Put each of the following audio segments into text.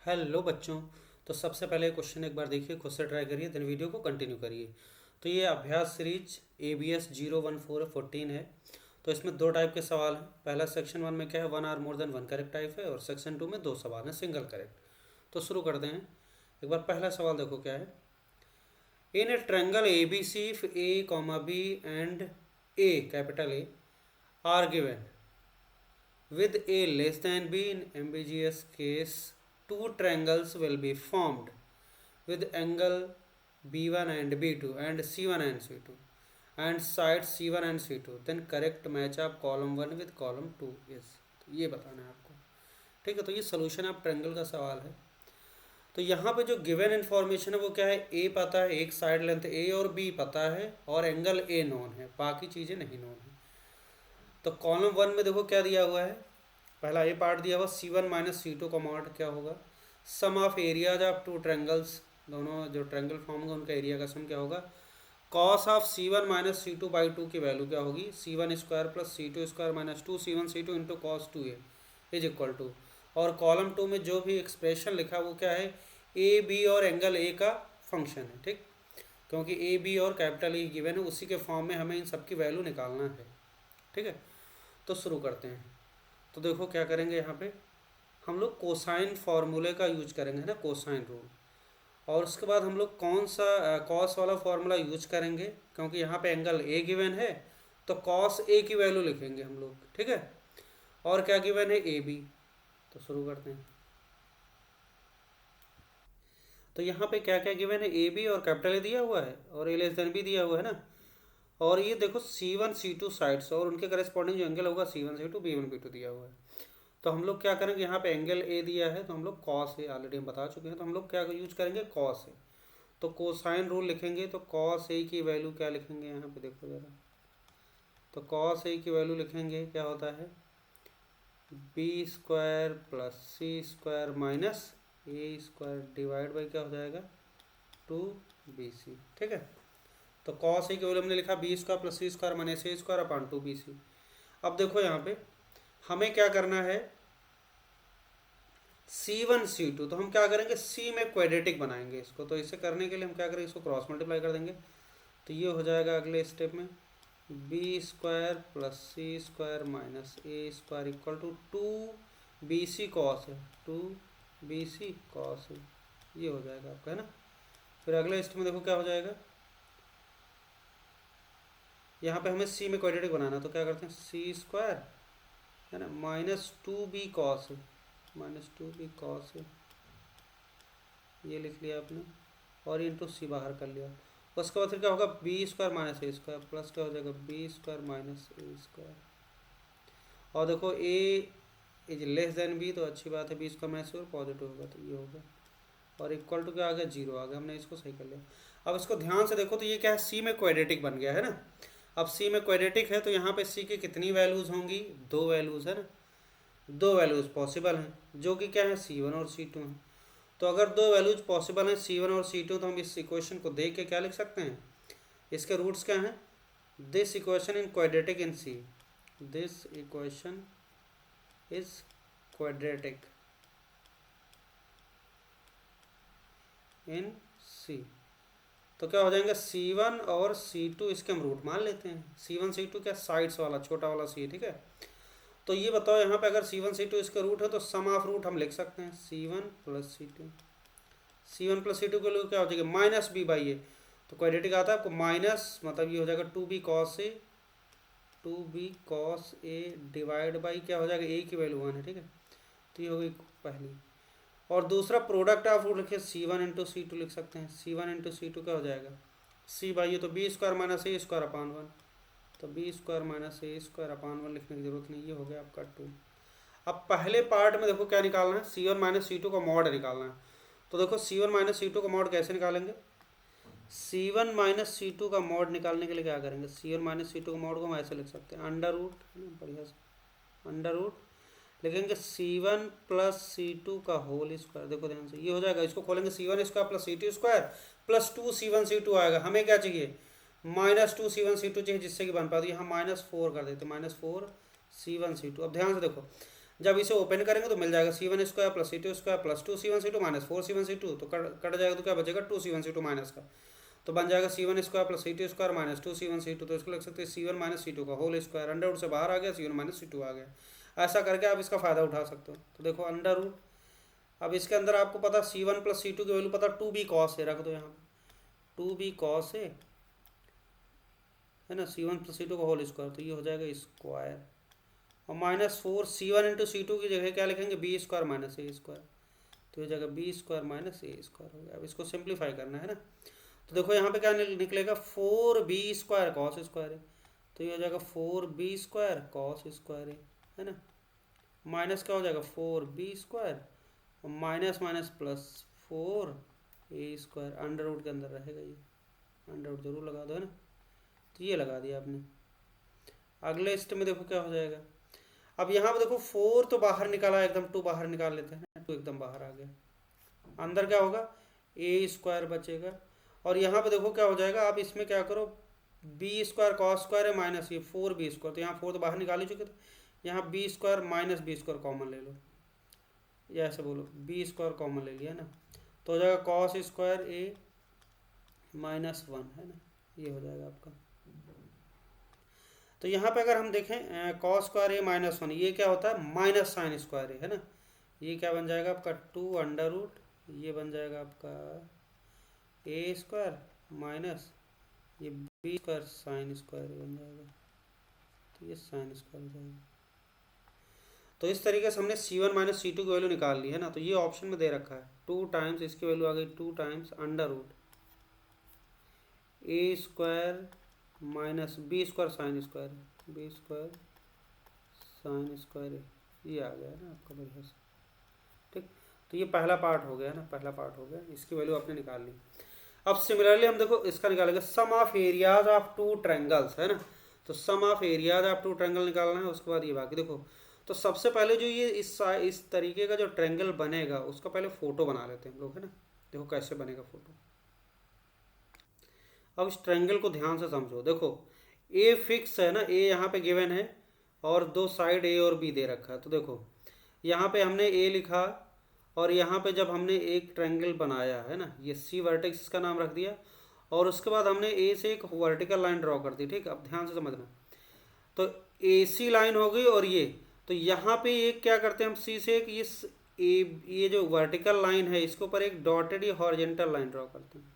Hello बच्चों। तो सबसे पहले क्वेश्चन एक बार देखिए, खुद से ट्राई करिए, देन वीडियो को कंटिन्यू करिए। तो ये अभ्यास सीरीज ABS 014 है। तो इसमें दो टाइप के सवाल हैं। पहला सेक्शन वन में क्या है, one or more than one correct type है, और सेक्शन टू में दो सवाल हैं सिंगल करेक्ट। तो शुरू करते हैं। एक बार पहला सवाल देखो क्या है। In a triangle ABC if A, B and A capital A are given with A less than B in ambiguous case, two triangles will be formed with angle B1 and B2 and C1 and C2 and sides C1 and C2, then correct match up column 1 with column 2 is। तो ये बताना है आपको। ठीक है, तो ये solution of triangle का सवाल है। तो यहाँ पे जो गिवन इन्फॉर्मेशन है वो क्या है, ए पता है, एक साइड लेंथ ए और बी पता है, और एंगल ए नोन है, बाकी चीज़ें नहीं नोन है। तो कॉलम वन में देखो क्या दिया हुआ है। पहला ए पार्ट दिया हुआ C1 माइनस C2 का मॉड क्या होगा, sum of areas of two triangles, दोनों जो ट्रायंगल फॉर्म होंगे उनका एरिया का सम क्या होगा। Cos of C1 minus C2 by 2 की वैल्यू क्या होगी, C1 square plus C2 square minus 2 C1 C2 into cos 2A is equal to, और कॉलम टू में जो भी एक्सप्रेशन लिखा वो क्या है, ए बी और एंगल ए का फंक्शन है। ठीक, क्योंकि ए बी और कैपिटल ए गिवन है, उसी के फॉर्म में हमें इन सबकी वैल्यू निकालना है। ठीक है, तो शुरू करते हैं। तो देखो क्या करेंगे, यहाँ पे हम लोग कोसाइन फार्मूले का यूज करेंगे, है ना, कोसाइन रूल। और उसके बाद हम लोग कौन सा कॉस वाला फार्मूला यूज करेंगे, क्योंकि यहाँ पे एंगल ए गिवन है तो कॉस ए की वैल्यू लिखेंगे हम लोग। ठीक है, और क्या गिवन है, ए बी। तो शुरू करते हैं। तो यहाँ पे क्या क्या गिवन है, ए बी और कैपिटल ए दिया हुआ है, और ए लेस देन बी दिया हुआ है ना। और ये देखो C1 C2 साइड्स, और उनके करस्पॉन्डिंग जो एंगल होगा C1 C2 B1 B2 दिया हुआ है। तो हम लोग क्या करेंगे, यहाँ पे एंगल ए दिया है तो हम लोग कॉस ए ऑलरेडी हम बता चुके हैं, तो हम लोग क्या यूज करेंगे, कॉस ए। तो कोसाइन रूल लिखेंगे, तो कॉस ए की वैल्यू क्या लिखेंगे, यहाँ पे देखो ज़रा। तो कॉस ए की वैल्यू लिखेंगे, क्या होता है, B square plus C square minus A square divide by क्या हो जाएगा, 2BC। ठीक है, तो कॉस ए की वैल्यू हमने लिखा B square plus C square minus A square upon 2BC। अब देखो यहाँ पे हमें क्या करना है, C1 C2, तो हम क्या करेंगे, C में क्वाड्रेटिक बनाएंगे इसको। तो इसे करने के लिए हम क्या करेंगे, इसको क्रॉस मल्टीप्लाई कर देंगे। तो ये हो जाएगा अगले स्टेप में B square plus C square minus A square equal to 2BC cos है, 2BC कॉस है, ये हो जाएगा आपका, है ना। फिर अगले स्टेप में देखो क्या हो जाएगा, यहाँ पे हमें C में क्वाड्रेटिक बनाना है, तो क्या करते हैं, सी स्क्वायर है ना माइनस 2B कॉस है, माइनस 2B कॉस है, ये लिख लिया आपने, और इंटू सी बाहर कर लिया। उसके बाद फिर क्या होगा, B square minus A square plus क्या हो जाएगा, B square minus A square. और देखो ए इज लेस देन बी, तो अच्छी बात है, बी स्क्वायर माइनस और पॉजिटिव होगा, तो ये होगा, और इक्वल टू क्या आ गया, जीरो आ गया। हमने इसको सही कर लिया। अब इसको ध्यान से देखो, तो ये क्या है, सी में क्वाड्रेटिक बन गया है ना। अब सी में क्वाड्रेटिक है तो यहाँ पे सी की कितनी वैल्यूज़ होंगी, दो वैल्यूज़ है ना, दो वैल्यूज़ पॉसिबल हैं, जो कि क्या है, C1 और C2 हैं। तो अगर दो वैल्यूज पॉसिबल हैं C1 और C2, तो हम इस इक्वेशन को देख के क्या लिख सकते हैं, इसके रूट्स क्या हैं, this equation in quadratic in C, this equation is quadratic in C। तो क्या हो जाएंगे, C1 और C2 इसके हम रूट मान लेते हैं। C1 C2 क्या, साइड्स वाला छोटा वाला C, ठीक है। तो ये बताओ यहाँ पे अगर C1 C2 इसका रूट है तो सम ऑफ रूट हम लिख सकते हैं C1 plus C2। C1 plus C2 के लिए क्या हो जाएगा, माइनस बी बाई ए। तो क्वाड्रेटिक आता है आपको माइनस, मतलब ये हो जाएगा 2B cos A, 2B cos A divide by क्या हो जाएगा, ए की वैल्यू 1 है, ठीक है। तो ये हो गई पहली। और दूसरा प्रोडक्ट ऑफ रूट लिखे C1 इंटू C2 लिख सकते हैं। C1 इंटू C2 क्या हो जाएगा, C बाई ए, तो B square minus A square upon 1, तो B square minus A square upon 1 लिखने की जरूरत नहीं, ये हो गया आपका 2। अब पहले पार्ट में देखो क्या निकालना है, C1 माइनस C2 का मॉड निकालना है। तो देखो C1 माइनस C2 का मॉड कैसे निकालेंगे, C1 माइनस C2 का मॉड निकालने के लिए क्या करेंगे, C1 माइनस C2 का मॉड को हम ऐसे लिख सकते हैं, अंडर रूट, बढ़िया से अंडर रूट लिखेंगे C1 प्लस C2 का होल स्क्वायर। देखो ध्यान से, ये हो जाएगा, इसको खोलेंगे C1 square plus C2 square plus 2C1 C2 आएगा। हमें क्या चाहिए, माइनस 2C1 C2 चाहिए, जिससे कि बन पाती है। यहाँ -4 कर देते, -4 C1 C2। अब ध्यान से देखो, जब इसे ओपन करेंगे तो मिल जाएगा C1² plus C2² plus 2C1C2 minus 4C1C2, तो कट जाएगा तो क्या बचेगा 2C1C2 माइनस का, तो बन जाएगा C1² plus C2² minus 2C1C2, तो इसको लिख सकते हैं C1 माइनस C2 का होल स्क्वायर, अंडर रूट से बाहर आ गया, C1 माइनस C2 आ गया। ऐसा करके आप इसका फ़ायदा उठा सकते हो। तो देखो अंडर रूट, अब इसके अंदर आपको पता C1 प्लस C2 की वैल्यू पता 2b cos है, रख दो यहाँ पे 2b cos है ना, C1 प्लस C2 का होल स्क्वायर, तो ये हो जाएगा स्क्वायर, और माइनस 4C1 इंटू C2 की जगह क्या लिखेंगे B² माइनस A², तो ये जगह B² माइनस A² हो गया। अब इसको सिंप्लीफाई करना है ना, तो देखो यहाँ पे क्या निकलेगा 4b² cos स्क्वायर है, तो ये हो जाएगा 4b² cos स्क्वायर है ना, माइनस क्या हो जाएगा 4b² और minus minus plus 4a², under root के अंदर रहेगा, ये अंडर रूट जरूर लगा दो है ना, तो ये लगा दिया आपने। अगले स्टेप में देखो क्या हो जाएगा, अब यहाँ पे देखो 4 तो बाहर निकाला एकदम, 2 बाहर निकाल लेते हैं, 2 एकदम बाहर आ गया, अंदर क्या होगा A² बचेगा, और यहाँ पे देखो क्या हो जाएगा, आप इसमें क्या करो B² cos स्क्वायर है माइनस ये 4b², तो यहाँ 4 तो बाहर निकाल ही चुके थे, यहाँ B² माइनस B² कॉमन ले लो, या ऐसे बोलो B² कॉमन ले लिया ना, तो हो जाएगा cos स्क्वायर A माइनस 1 है ना, ये हो जाएगा आपका। तो यहाँ पे अगर हम देखें cos स्क्वायर A माइनस 1, ये क्या होता है माइनस साइन स्क्वायर A है ना, ये क्या बन जाएगा आपका 2 अंडर रूट, ये बन जाएगा आपका A² माइनस ये B² साइन स्क्वायर बन जाएगा, तो ये साइन स्क्वायर हो जाएगा। तो इस तरीके से हमने C1 माइनस C2 की वैल्यू निकाल ली है ना, तो ये ऑप्शन में दे रखा है 2 टाइम्स, इसकी वैल्यू आ गई 2 times under root A² minus B² sine square, B² sine square ये आ गया ना आपका बढ़िया से, ठीक। तो ये पहला पार्ट हो गया ना, पहला पार्ट हो गया, इसकी वैल्यू आपने निकाल ली। अब सिमिलरली हम देखो इसका निकालेंगे सम ऑफ एरियाज ऑफ 2 ट्रायंगल्स है ना, तो सम ऑफ एरियाज ऑफ 2 ट्रायंगल निकालना है, उसके बाद ये बाकी देखो। तो सबसे पहले जो ये इस तरीके का जो ट्रायंगल बनेगा उसका पहले फोटो बना लेते हैं हम लोग है ना, देखो कैसे बनेगा फोटो। अब इस ट्रायंगल को ध्यान से समझो, देखो ए फिक्स है ना, ए यहाँ पे गिवन है और 2 साइड ए और बी दे रखा है, तो देखो यहाँ पे हमने ए लिखा, और यहाँ पे जब हमने एक ट्रायंगल बनाया है ना, ये सी वर्टेक्स इसका नाम रख दिया, और उसके बाद हमने ए से एक वर्टिकल लाइन ड्रॉ कर दी, ठीक। अब ध्यान से समझना, तो ए सी लाइन हो गई, और ये तो यहाँ पे एक क्या करते हैं हम सी से एक ये जो वर्टिकल लाइन है इसके ऊपर एक डॉटेड या हॉरिजेंटल लाइन ड्रॉ करते हैं।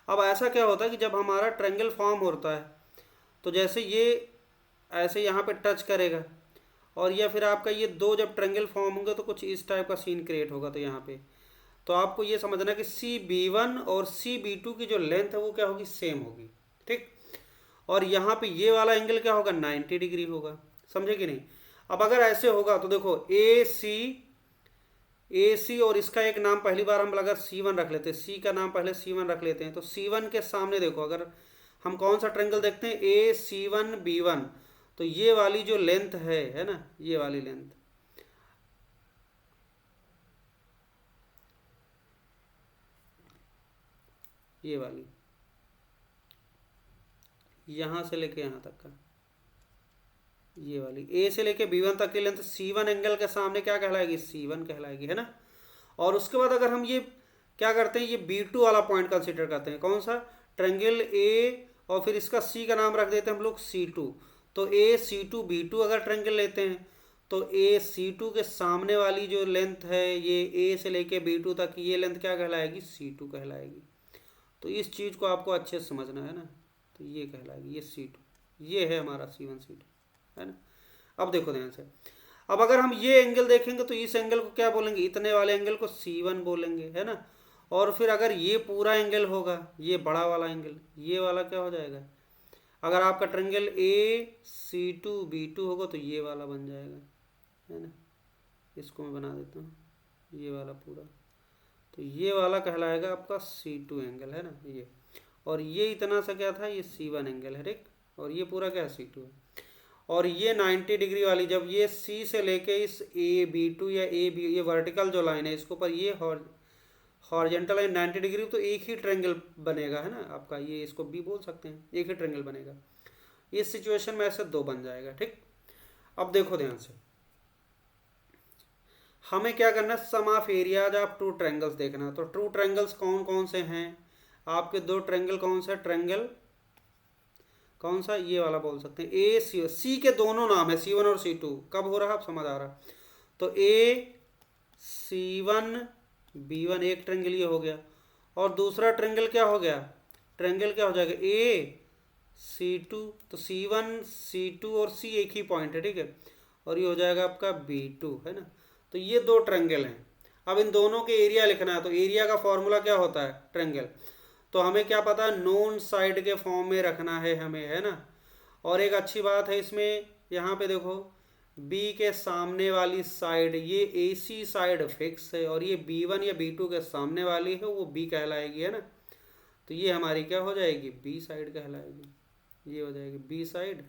अब ऐसा क्या होता है कि जब हमारा ट्रायंगल फॉर्म होता है, तो जैसे ये ऐसे यहाँ पे टच करेगा, और या फिर आपका ये 2 जब ट्रायंगल फॉर्म होंगे तो कुछ इस टाइप का सीन क्रिएट होगा। तो यहाँ पे तो आपको ये समझना कि CB1 और CB2 की जो लेंथ है वो क्या होगी, सेम होगी, ठीक। और यहाँ पे ये वाला एंगल क्या होगा 90 डिग्री होगा, समझे कि नहीं। अब अगर ऐसे होगा तो देखो AC और इसका एक नाम पहली बार हम अगर C1 रख लेते हैं, C का नाम पहले C1 रख लेते हैं, तो C1 के सामने देखो अगर हम कौन सा ट्रायंगल देखते हैं AC1B1, तो ये वाली जो लेंथ है ना, ये वाली लेंथ, ये वाली यहाँ से लेके यहाँ तक का, ये वाली ए से लेके B1 तक की लेंथ C1 एंगल के सामने क्या कहलाएगी, C1 कहलाएगी है ना। और उसके बाद अगर हम ये क्या करते हैं, ये B2 वाला पॉइंट कंसिडर करते हैं, कौन सा, ट्रायंगल ए, और फिर इसका C का नाम रख देते हैं हम लोग C2, तो AC2 B2 अगर ट्रायंगल लेते हैं तो AC2 के सामने वाली जो लेंथ है ये A से लेके B2 तक, ये लेंथ क्या कहलाएगी, C2 कहलाएगी। तो इस चीज़ को आपको अच्छे से समझना है ना, तो ये कहलाएगी, ये C2, ये है हमारा C1 C2 है ना। अब देखो ध्यान से, अब अगर हम ये एंगल देखेंगे तो इस एंगल को क्या बोलेंगे, इतने वाले एंगल को C1 बोलेंगे है ना। और फिर अगर ये पूरा एंगल होगा, ये बड़ा वाला एंगल, ये वाला क्या हो जाएगा, अगर आपका ट्रायंगल AC2B2 होगा तो ये वाला बन जाएगा है ना। इसको मैं बना देता हूँ, ये वाला पूरा, तो ये वाला कहलाएगा आपका C2 एंगल है ना ये, और ये इतना सा क्या था, ये C1 एंगल है, ठीक। और ये पूरा क्या है, C2 है। और ये 90 डिग्री वाली जब ये C से लेके इस AB2 या AB ये वर्टिकल जो लाइन है इसके ऊपर ये हॉरिजेंटल लाइन 90 डिग्री, तो एक ही ट्रायंगल बनेगा है ना आपका, ये इसको B बोल सकते हैं, एक ही ट्रायंगल बनेगा। इस सिचुएशन में ऐसे 2 बन जाएगा, ठीक। अब देखो ध्यान से, हमें क्या करना है, sum of areas of two triangles देखना। तो टू ट्रायंगल्स कौन कौन से हैं आपके, दो ट्रायंगल कौन सा, ट्रायंगल कौन सा, ये वाला बोल सकते हैं ए सी। सी के दोनों नाम है, C1 और C2। कब हो रहा आप समझ आ रहा। तो AC1B1 एक ट्रायंगल ये हो गया, और दूसरा ट्रायंगल क्या हो गया, ट्रायंगल क्या हो जाएगा AC2। तो C1 C2 और C एक ही पॉइंट है, ठीक है, और ये हो जाएगा आपका B2, है ना। तो ये दो ट्रायंगल हैं। अब इन दोनों के एरिया लिखना है, तो एरिया का फॉर्मूला क्या होता है, ट्रायंगल। तो हमें क्या पता है, नोन साइड के फॉर्म में रखना है हमें, है ना। और एक अच्छी बात है इसमें, यहाँ पे देखो B के सामने वाली साइड ये AC साइड फिक्स है, और ये B1 या B2 के सामने वाली है वो B कहलाएगी, है ना। तो ये हमारी क्या हो जाएगी, B साइड कहलाएगी, ये हो जाएगी B साइड।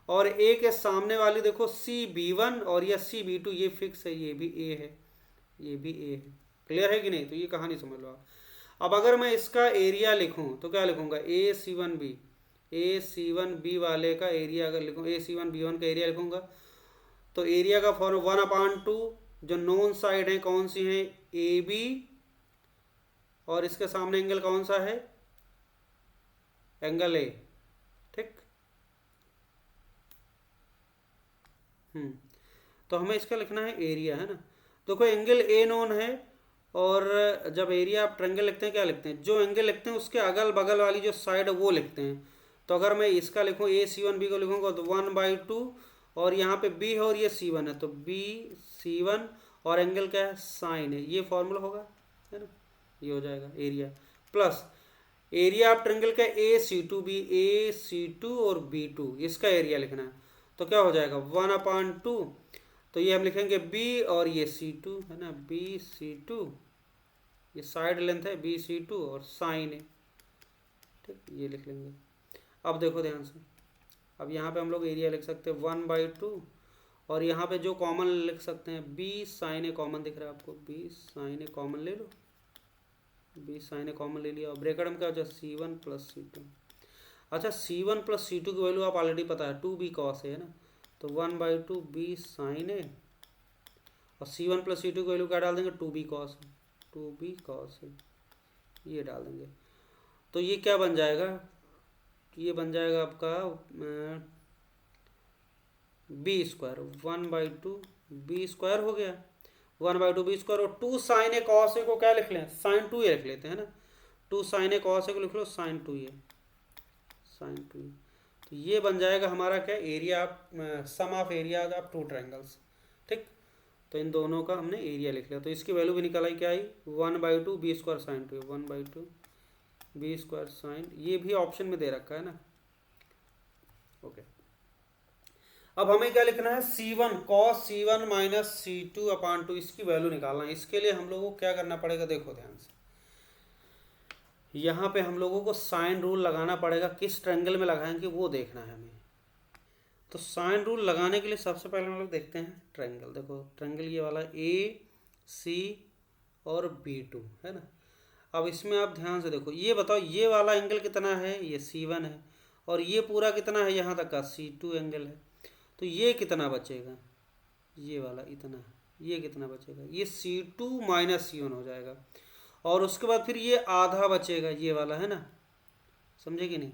और A के सामने वाली देखो CB1 और या CB2 ये फिक्स है, ये भी A है, ये भी A है। क्लियर है कि नहीं, तो ये कहानी समझ लो आप। अब अगर मैं इसका एरिया लिखूं तो क्या लिखूंगा, AC1B वाले का एरिया अगर लिखूँ, AC1B1 का एरिया लिखूंगा, तो एरिया का फॉर्म 1/2, जो नॉन साइड है कौन सी है, AB, और इसके सामने एंगल कौन सा है, एंगल A, ठीक। तो हमें इसका लिखना है एरिया, है ना। देखो एंगल A नोन है, और जब एरिया आप ट्रायंगल लिखते हैं क्या लिखते हैं, जो एंगल लिखते हैं उसके अगल बगल वाली जो साइड है वो लिखते हैं। तो अगर मैं इसका लिखूँ AC1B को लिखूँगा तो 1/2, और यहाँ पे B है और ये C1 है, तो BC1, और एंगल क्या है, साइन है, ये फॉर्मूला होगा, है ना। ये हो जाएगा area, plus area of triangle का AC2 और B2, इसका एरिया लिखना है। तो क्या हो जाएगा 1/2, तो ये हम लिखेंगे B और ये C2, है ना, BC2, ये साइड लेंथ है BC2 और साइन है, ठीक, ये लिख लेंगे। अब देखो ध्यान से, अब यहाँ पे हम लोग एरिया लिख सकते हैं 1/2, और यहाँ पे जो कॉमन लिख सकते हैं B साइन ए, कॉमन दिख रहा है आपको, B साइन ए कॉमन ले लो, B साइन ए कॉमन ले लिया, और ब्रैकेट में क्या हो जाए C1 + C2। अच्छा C1 + C2 की वैल्यू आप ऑलरेडी पता है 2B cos है ना, तो 1/2 B साइन ए, और C1 + C2 की वैल्यू क्या डाल देंगे, 2B cos है, ये डाल देंगे। तो ये क्या बन जाएगा, ये बन जाएगा आपका B², 1/2 B² हो गया, 1/2 B², और 2 sin a cos a को क्या लिख लें, sin 2a लिख लेते हैं ना, 2 sin a cos a को लिख लो sin 2a, sin 2a। तो ये बन जाएगा हमारा क्या, area of sum of area of two triangles, ठीक। तो इन दोनों का हमने एरिया लिख लिया, तो इसकी वैल्यू भी निकल आई, क्या आई 1/2 B² sin 2a, 1/2 B² sin, ये भी ऑप्शन में दे रखा है ना, ओके। अब हमें क्या लिखना है, C1 cos C1 - C2/2, इसकी वैल्यू निकालना है। इसके लिए हम लोगों को क्या करना पड़ेगा, देखो ध्यान से, यहाँ पे हम लोगों को साइन रूल लगाना पड़ेगा, किस ट्रायंगल में लगाएंगे वो देखना है हमें। तो साइन रूल लगाने के लिए सबसे पहले हम लोग देखते हैं ट्रायंगल। देखो ट्रायंगल ये वाला AC और B2 है ना। अब इसमें आप ध्यान से देखो, ये बताओ ये वाला एंगल कितना है, ये C1 है, और ये पूरा कितना है, यहाँ तक का C2 एंगल है। तो ये कितना बचेगा, ये वाला इतना, ये कितना बचेगा, ये C2 - C1 हो जाएगा, और उसके बाद फिर ये आधा बचेगा, ये वाला, है ना, समझे कि नहीं।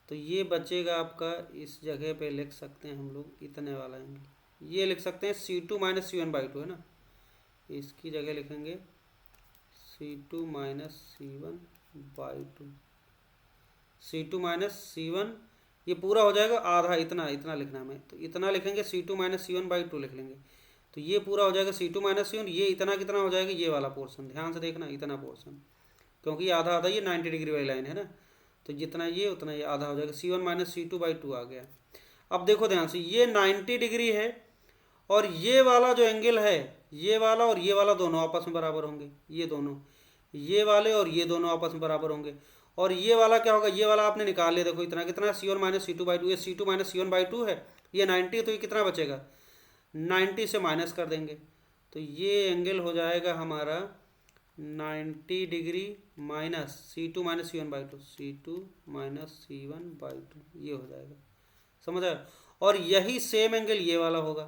तो ये बचेगा आपका, इस जगह पे लिख सकते हैं हम लोग इतने वाला एंगल, ये लिख सकते हैं C2 - C1/2, है ना। इसकी जगह लिखेंगे C2 - C1/2, C2 - C1, ये पूरा हो जाएगा आधा, इतना इतना लिखना है हमें, तो इतना लिखेंगे, C2 - C1/2 लिख लेंगे, तो ये पूरा हो जाएगा C2 - C1, ये इतना कितना हो जाएगा, ये वाला पोर्शन ध्यान से देखना, इतना पोर्शन, क्योंकि आधा आधा ये 90 डिग्री वाली लाइन है ना, तो जितना ये उतना ये आधा हो जाएगा, C1 - C2/2 आ गया। अब देखो ध्यान से, ये 90 डिग्री है, और ये वाला जो एंगल है, ये वाला और ये वाला दोनों आपस में बराबर होंगे, ये दोनों, ये वाले और ये दोनों आपस में बराबर होंगे, और ये वाला क्या होगा, ये वाला आपने निकाल लिया, देखो इतना कितना, C1 - C2/2, ये C2 - C1/2 है, ये 90 है, तो ये कितना बचेगा, 90 से माइनस कर देंगे, तो ये एंगल हो जाएगा हमारा 90 degree minus C2 - C1/2, C2 - C1/2, ये हो जाएगा, समझ आया। और यही सेम एंगल ये वाला होगा,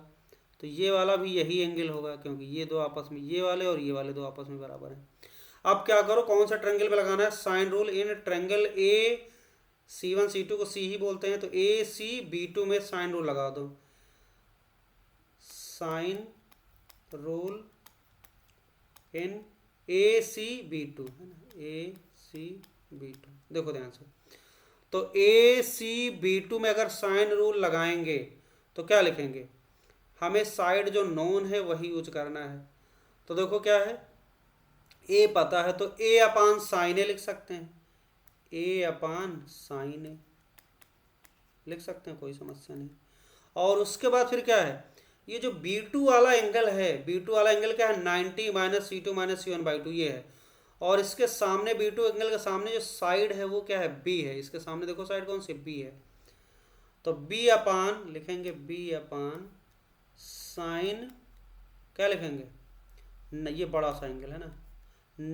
तो तो ये वाला भी यही एंगल होगा, क्योंकि ये दो आपस में, ये वाले और ये वाले दो आपस में बराबर हैं। अब क्या करो, कौन सा ट्रायंगल पे लगाना है, sine rule in triangle A C1 C2 को C ही बोलते हैं, तो AC B2 में साइन रूल लगा दो। साइन रूल इन AC B2 है ना, AC B2 देखो ध्यान से। तो AC B2 में अगर साइन रूल लगाएंगे तो क्या लिखेंगे, हमें साइड जो नोन है वही यूज करना है। तो देखो क्या है, ए पता है तो ए अपान साइन ए लिख सकते हैं, ए अपान साइन ए लिख सकते हैं, कोई समस्या नहीं। और उसके बाद फिर क्या है, ये जो B2 वाला एंगल है, B2 वाला एंगल क्या है, 90 माइनस C2 - C1/2 ये है। और इसके सामने B2 एंगल के सामने जो साइड है वो क्या है, B है। इसके सामने देखो साइड कौन सी, B है। तो B अपान लिखेंगे, B अपान साइन, क्या लिखेंगे, ये बड़ा सा एंगल है ना,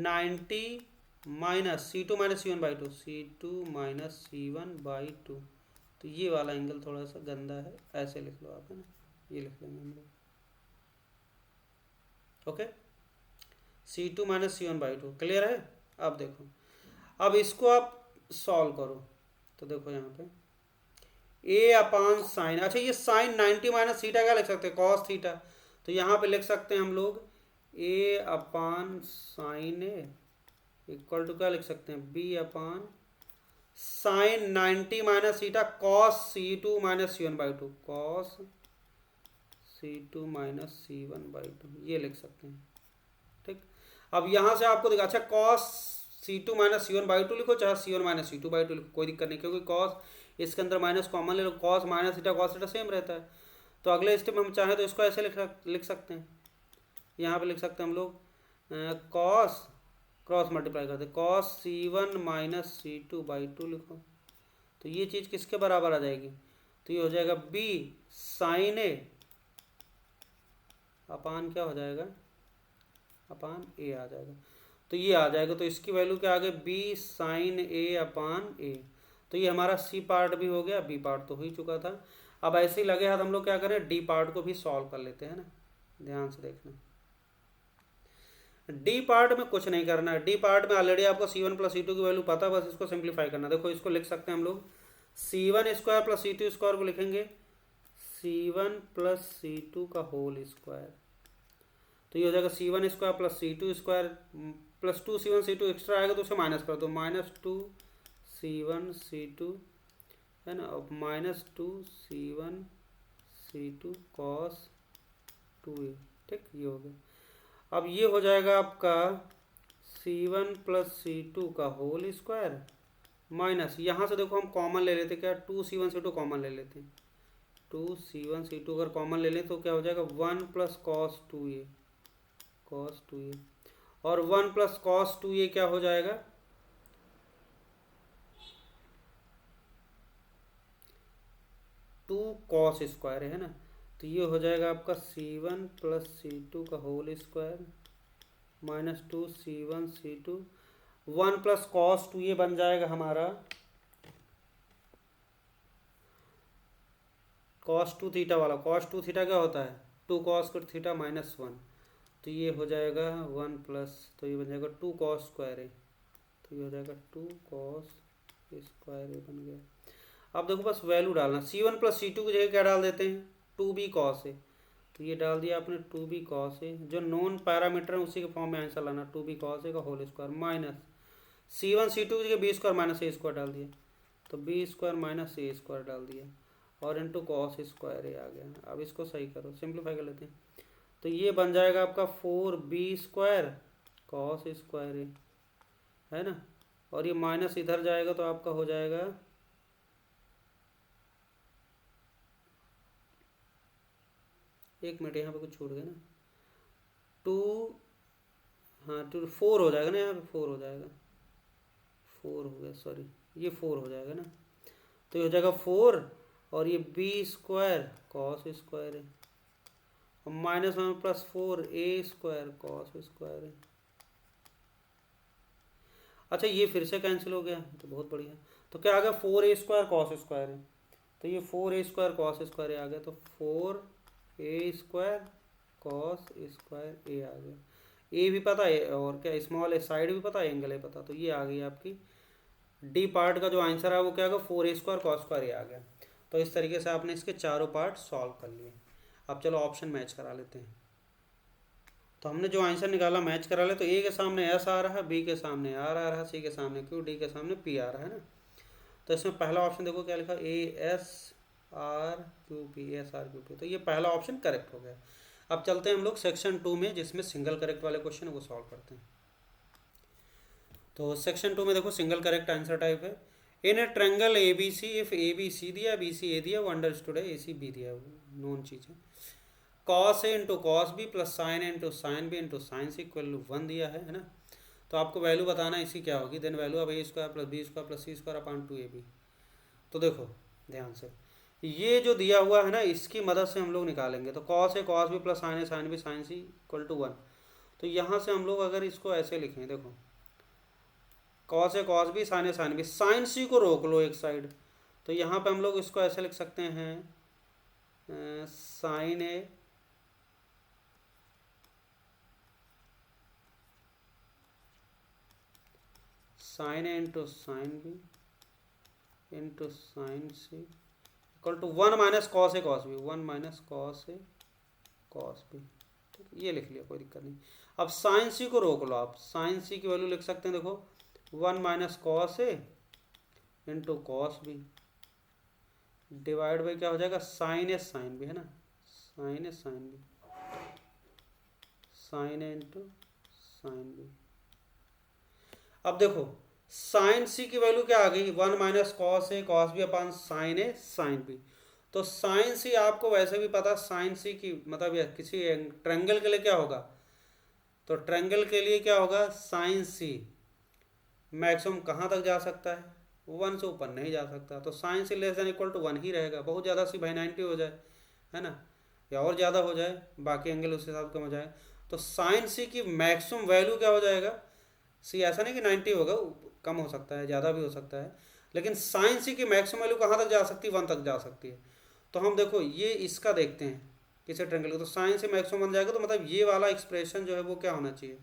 90 minus C2 - C1/2, C2 - C1/2। तो ये वाला एंगल थोड़ा सा गंदा है, ऐसे लिख लो आप, है ना, ये लिख लेंगे हम लोग। ओके, C2 - C1/2 क्लियर है। अब देखो, अब इसको आप सॉल्व करो। तो देखो यहाँ पे ए अपान साइन, अच्छा ये साइन 90 माइनस थीटा क्या लिख सकते हैं, कॉस थीटा। तो यहाँ पे लिख सकते हैं हम लोग A upon sine A equal to क्या लिख सकते हैं, B upon sine 90 minus theta cos C2 - C1/2, cos C2 - C1/2 ये लिख सकते हैं। ठीक, अब यहाँ से आपको देखा, अच्छा कॉस C2 - C1/2 लिखो, चाहे C1 - C2/2 लिखो, कोई दिक्कत नहीं, क्योंकि कॉस इसके अंदर माइनस कॉमन ले लो, cos minus theta cos theta same रहता है। तो अगले स्टेप में हम चाहें तो इसको ऐसे लिख सकते हैं, यहाँ पे लिख सकते हैं हम लोग कॉस क्रॉस मल्टीप्लाई करते, कॉस C1 - C2/2 लिखो। तो ये चीज़ किसके बराबर आ जाएगी, तो ये हो जाएगा B साइन ए अपान क्या हो जाएगा, अपान ए आ जाएगा। तो ये आ जाएगा, तो इसकी वैल्यू क्या आ गई, B साइन ए अपान ए। तो ये हमारा C पार्ट भी हो गया, B पार्ट तो हो ही चुका था। अब ऐसे ही लगे हाथ हम लोग क्या करें, D पार्ट को भी सॉल्व कर लेते हैं ना, ध्यान से देखना। D पार्ट में कुछ नहीं करना है, D पार्ट में ऑलरेडी आपको C1 + C2 की वैल्यू पता है, बस इसको सिंप्लीफाई करना। देखो इसको लिख सकते हैं हम लोग, C1² + C2² को लिखेंगे C1 + C2 का होल स्क्वायर। तो ये हो जाएगा C1² + C2² plus 2C1 C2 extra आएगा तो उसे माइनस कर दो, -2C1 C2 है ना, अब -2C1 C2 cos 2a। ठीक, ये हो गया। अब ये हो जाएगा आपका C1 + C2 का होल स्क्वायर माइनस, यहाँ से देखो हम कॉमन ले लेते, क्या 2C1 C2 कॉमन ले लेते हैं, 2C1 C2 अगर कॉमन ले लें तो क्या हो जाएगा 1 + cos 2a, cos 2a, और 1 + cos 2a क्या हो जाएगा, 2 cos स्क्वायर है ना। तो ये हो जाएगा आपका C1 + C2 का whole square -2C1 C2, 1 + cos 2a बन जाएगा हमारा cos 2 थीटा वाला। cos 2 थीटा क्या होता है, 2 cos थीटा -1। तो ये हो जाएगा 1 प्लस, तो ये बन जाएगा 2 cos स्क्वायर ए। तो ये हो जाएगा 2 cos स्क्वायर ए बन गया। अब देखो बस वैल्यू डालना, C1 + C2 की जगह क्या डाल देते हैं, 2b cos ए। तो ये डाल दिया आपने 2b cos ए, जो नॉन पैरामीटर है उसी के फॉर्म में आंसर लाना, 2b cos ए का whole square minus C1 C2 की जगह b² - a² डाल दिया, तो b² - a² डाल दिया, और इंटू cos स्क्वायर ए आ गया। अब इसको सही करो, सिंप्लीफाई कर लेते हैं। तो ये बन जाएगा आपका 4b² cos स्क्वायर ए, है ना, और ये माइनस इधर जाएगा तो आपका हो जाएगा एक मिनट, यहाँ पे कुछ छूट गया ना, 2 हाँ 2 4 हो जाएगा ना, यहाँ पे 4 हो जाएगा, 4 हो गया, सॉरी ये 4 हो जाएगा ना। तो ये हो जाएगा 4 और ये b² cos स्क्वायर है, और -1 + 4a² cos स्क्वायर है। अच्छा ये फिर से कैंसिल हो गया, तो बहुत बढ़िया। तो क्या आ गया, 4a² cos स्क्वायर है, तो ये 4a² cos स्क्वायर आ गया, तो 4a² ए स्क्वायर कॉस स्क्वायर ए आ गया, ए भी पता है और क्या स्मॉल ए साइड भी पता है, एंगल है पता, तो ये आ गई आपकी डी पार्ट का जो आंसर है वो क्या होगा, 4a स्क्वायर कॉस स्क्वायर ए आ गया। तो इस तरीके से आपने इसके चारों पार्ट सॉल्व कर लिए। अब चलो ऑप्शन मैच करा लेते हैं। तो हमने जो आंसर निकाला मैच करा ले, तो ए के सामने एस आ रहा है, बी के सामने आर आ रहा है, सी के सामने क्यू, डी के सामने पी आ रहा है ना। तो इसमें पहला ऑप्शन देखो क्या लिखा, A S R Q P, S R Q P, तो ये पहला ऑप्शन करेक्ट हो गया। अब चलते हैं हम लोग सेक्शन 2 में, जिसमें सिंगल करेक्ट वाले क्वेश्चन है वो सॉल्व करते हैं। तो सेक्शन 2 में देखो सिंगल करेक्ट आंसर टाइप है, in a triangle A B C, if A B C दिया, बी सी ए दिया, वो अंडरस्टूड है, ए सी बी दिया, नोन चीज़ है। Cos A into cos B plus sine A into sine B into sine C equal to 1 दिया है ना। तो आपको वैल्यू बताना है इसकी क्या होगी, then value of A square plus B square plus C square upon 2ab। तो देखो ध्यान से, ये जो दिया हुआ है ना, इसकी मदद से हम लोग निकालेंगे। तो cos A cos B plus sine B sine C equal to 1। तो यहाँ से हम लोग अगर इसको ऐसे लिखें, देखो cos A cos B sine B, sine C को रोक लो एक साइड, तो यहाँ पे हम लोग इसको ऐसे लिख सकते हैं sine A sine A into sine B into sine C equal to 1 minus cos A cos B, 1 minus cos A cos B. ठीक है, ये लिख लिया, कोई दिक्कत नहीं। अब साइन सी को रोक लो, आप साइन सी की वैल्यू लिख सकते हैं, देखो 1 minus cos A into cos B divide by क्या हो जाएगा, साइन ए साइन बी, है ना, sine A sine B, sine A into sine B. अब देखो साइन सी की वैल्यू क्या आ गई, 1 minus cos A cos B upon sine A sine B. तो साइन सी आपको वैसे भी पता, साइन सी की मतलब यह किसी ट्रायंगल के लिए क्या होगा, तो ट्रायंगल के लिए क्या होगा, साइन सी मैक्सिमम कहाँ तक जा सकता है, 1 से ऊपर नहीं जा सकता। तो sine C less than equal to 1 ही रहेगा। बहुत ज़्यादा सी भाई 90 हो जाए, है ना, या और ज़्यादा हो जाए, बाकी एंगल उस हिसाब से कम हो जाए। तो साइन सी की मैक्सिमम वैल्यू क्या हो जाएगा, सी ऐसा नहीं कि 90 होगा, कम हो सकता है, ज़्यादा भी हो सकता है, लेकिन साइन सी की मैक्सिमम वैल्यू कहाँ तक जा सकती है, 1 तक जा सकती है। तो हम देखो ये इसका देखते हैं किसी ट्रायंगल को, तो साइन से मैक्सिमम बन जाएगा, तो मतलब ये वाला एक्सप्रेशन जो है वो क्या होना चाहिए,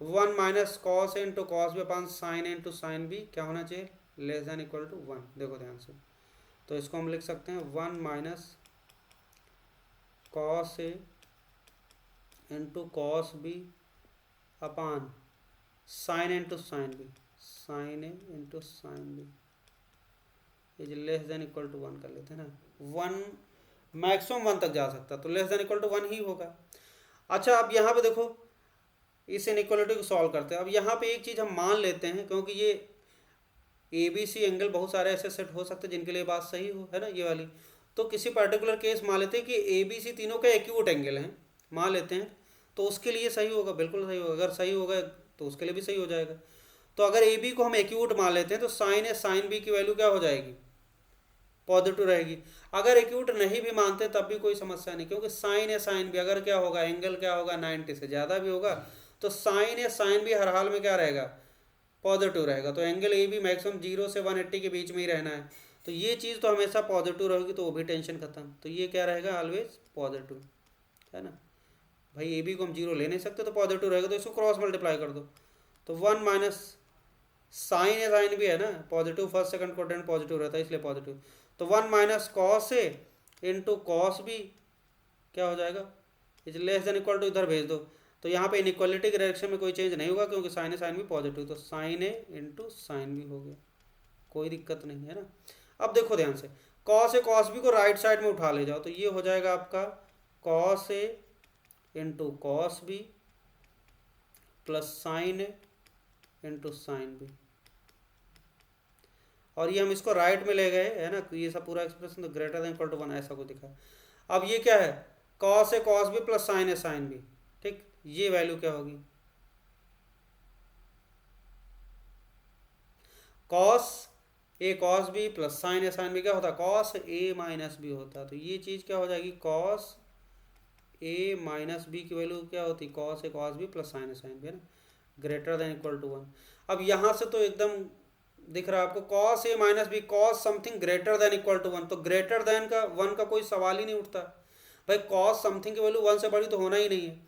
1 minus cos A into cos B upon sine A into sine B क्या होना चाहिए, लेस देन इक्वल टू 1। देखो ध्यान से, तो इसको हम लिख सकते हैं 1 minus cos A into cos B upon sine A into sine B, sine A into sine B is less than equal to 1 कर लेते हैं ना। 1 मैक्सिमम 1 तक जा सकता, तो लेस देन इक्वल टू 1 ही होगा। अच्छा अब यहाँ पे देखो इस इनइक्वालिटी को सॉल्व करते हैं। अब यहाँ पे एक चीज़ हम मान लेते हैं, क्योंकि ये ए बी सी एंगल बहुत सारे ऐसे सेट हो सकते हैं जिनके लिए बात सही हो, है ना, ये वाली। तो किसी पर्टिकुलर केस मान लेते हैं कि ए बी सी तीनों का एक्यूट एंगल है, मान लेते हैं, तो उसके लिए सही होगा, बिल्कुल सही होगा। अगर सही होगा तो उसके लिए भी सही हो जाएगा। तो अगर ए बी को हम एक्यूट मान लेते हैं, तो साइन ए साइन बी की वैल्यू क्या हो जाएगी, पॉजिटिव रहेगी। अगर एक्यूट नहीं भी मानते तब भी कोई समस्या नहीं, क्योंकि साइन ए साइन बी अगर क्या होगा, एंगल क्या होगा, 90 से ज़्यादा भी होगा, तो साइन ए साइन बी हर हाल में क्या रहेगा, पॉजिटिव रहेगा। तो एंगल ए बी मैक्सिमम 0 से 180 के बीच में ही रहना है। तो ये चीज़ तो हमेशा पॉजिटिव रहेगी, तो वो भी टेंशन खत्म। तो ये क्या रहेगा, ऑलवेज पॉजिटिव, है ना। भाई ए बी को हम 0 ले नहीं सकते, तो पॉजिटिव रहेगा, तो इसको क्रॉस मल्टीप्लाई कर दो। तो 1 minus sine A sine B है ना, positive first second quadrant positive रहता है, इसलिए पॉजिटिव। तो 1 minus cos A into cos B क्या हो जाएगा, is less than equal to, इधर भेज दो। तो यहाँ पे इनइक्वालिटी के डायरेक्शन में कोई चेंज नहीं होगा, क्योंकि sign A sine B positive, तो sign A into sine B हो गया, कोई दिक्कत नहीं है ना। अब देखो ध्यान से, कॉस ए कॉस बी को राइट साइड में उठा ले जाओ, तो ये हो जाएगा आपका cos A into cos B plus sine A into sine B, और ये हम इसको राइट में ले गए, है ना, ये सब पूरा एक्सप्रेशन तो ग्रेटर देन इक्वल टू 1 ऐसा कुछ दिखा। अब ये क्या है, cos A cos B plus sine A sine B, ठीक, ये वैल्यू क्या होगी, cos A cos B plus sine A sine B क्या होता है, कॉस ए माइनस बी होता है। तो ये चीज़ क्या हो जाएगी, कॉस ए माइनस बी की वैल्यू क्या होती है, cos A cos B plus sine A sine B, है ना, ग्रेटर देन इक्वल टू 1। अब यहाँ से तो एकदम दिख रहा है आपको, cos A minus B, cos something greater than equal to one, तो ग्रेटर देन का वन का कोई सवाल ही नहीं उठता भाई, कॉस समथिंग की वैल्यू वन से बड़ी तो होना ही नहीं है।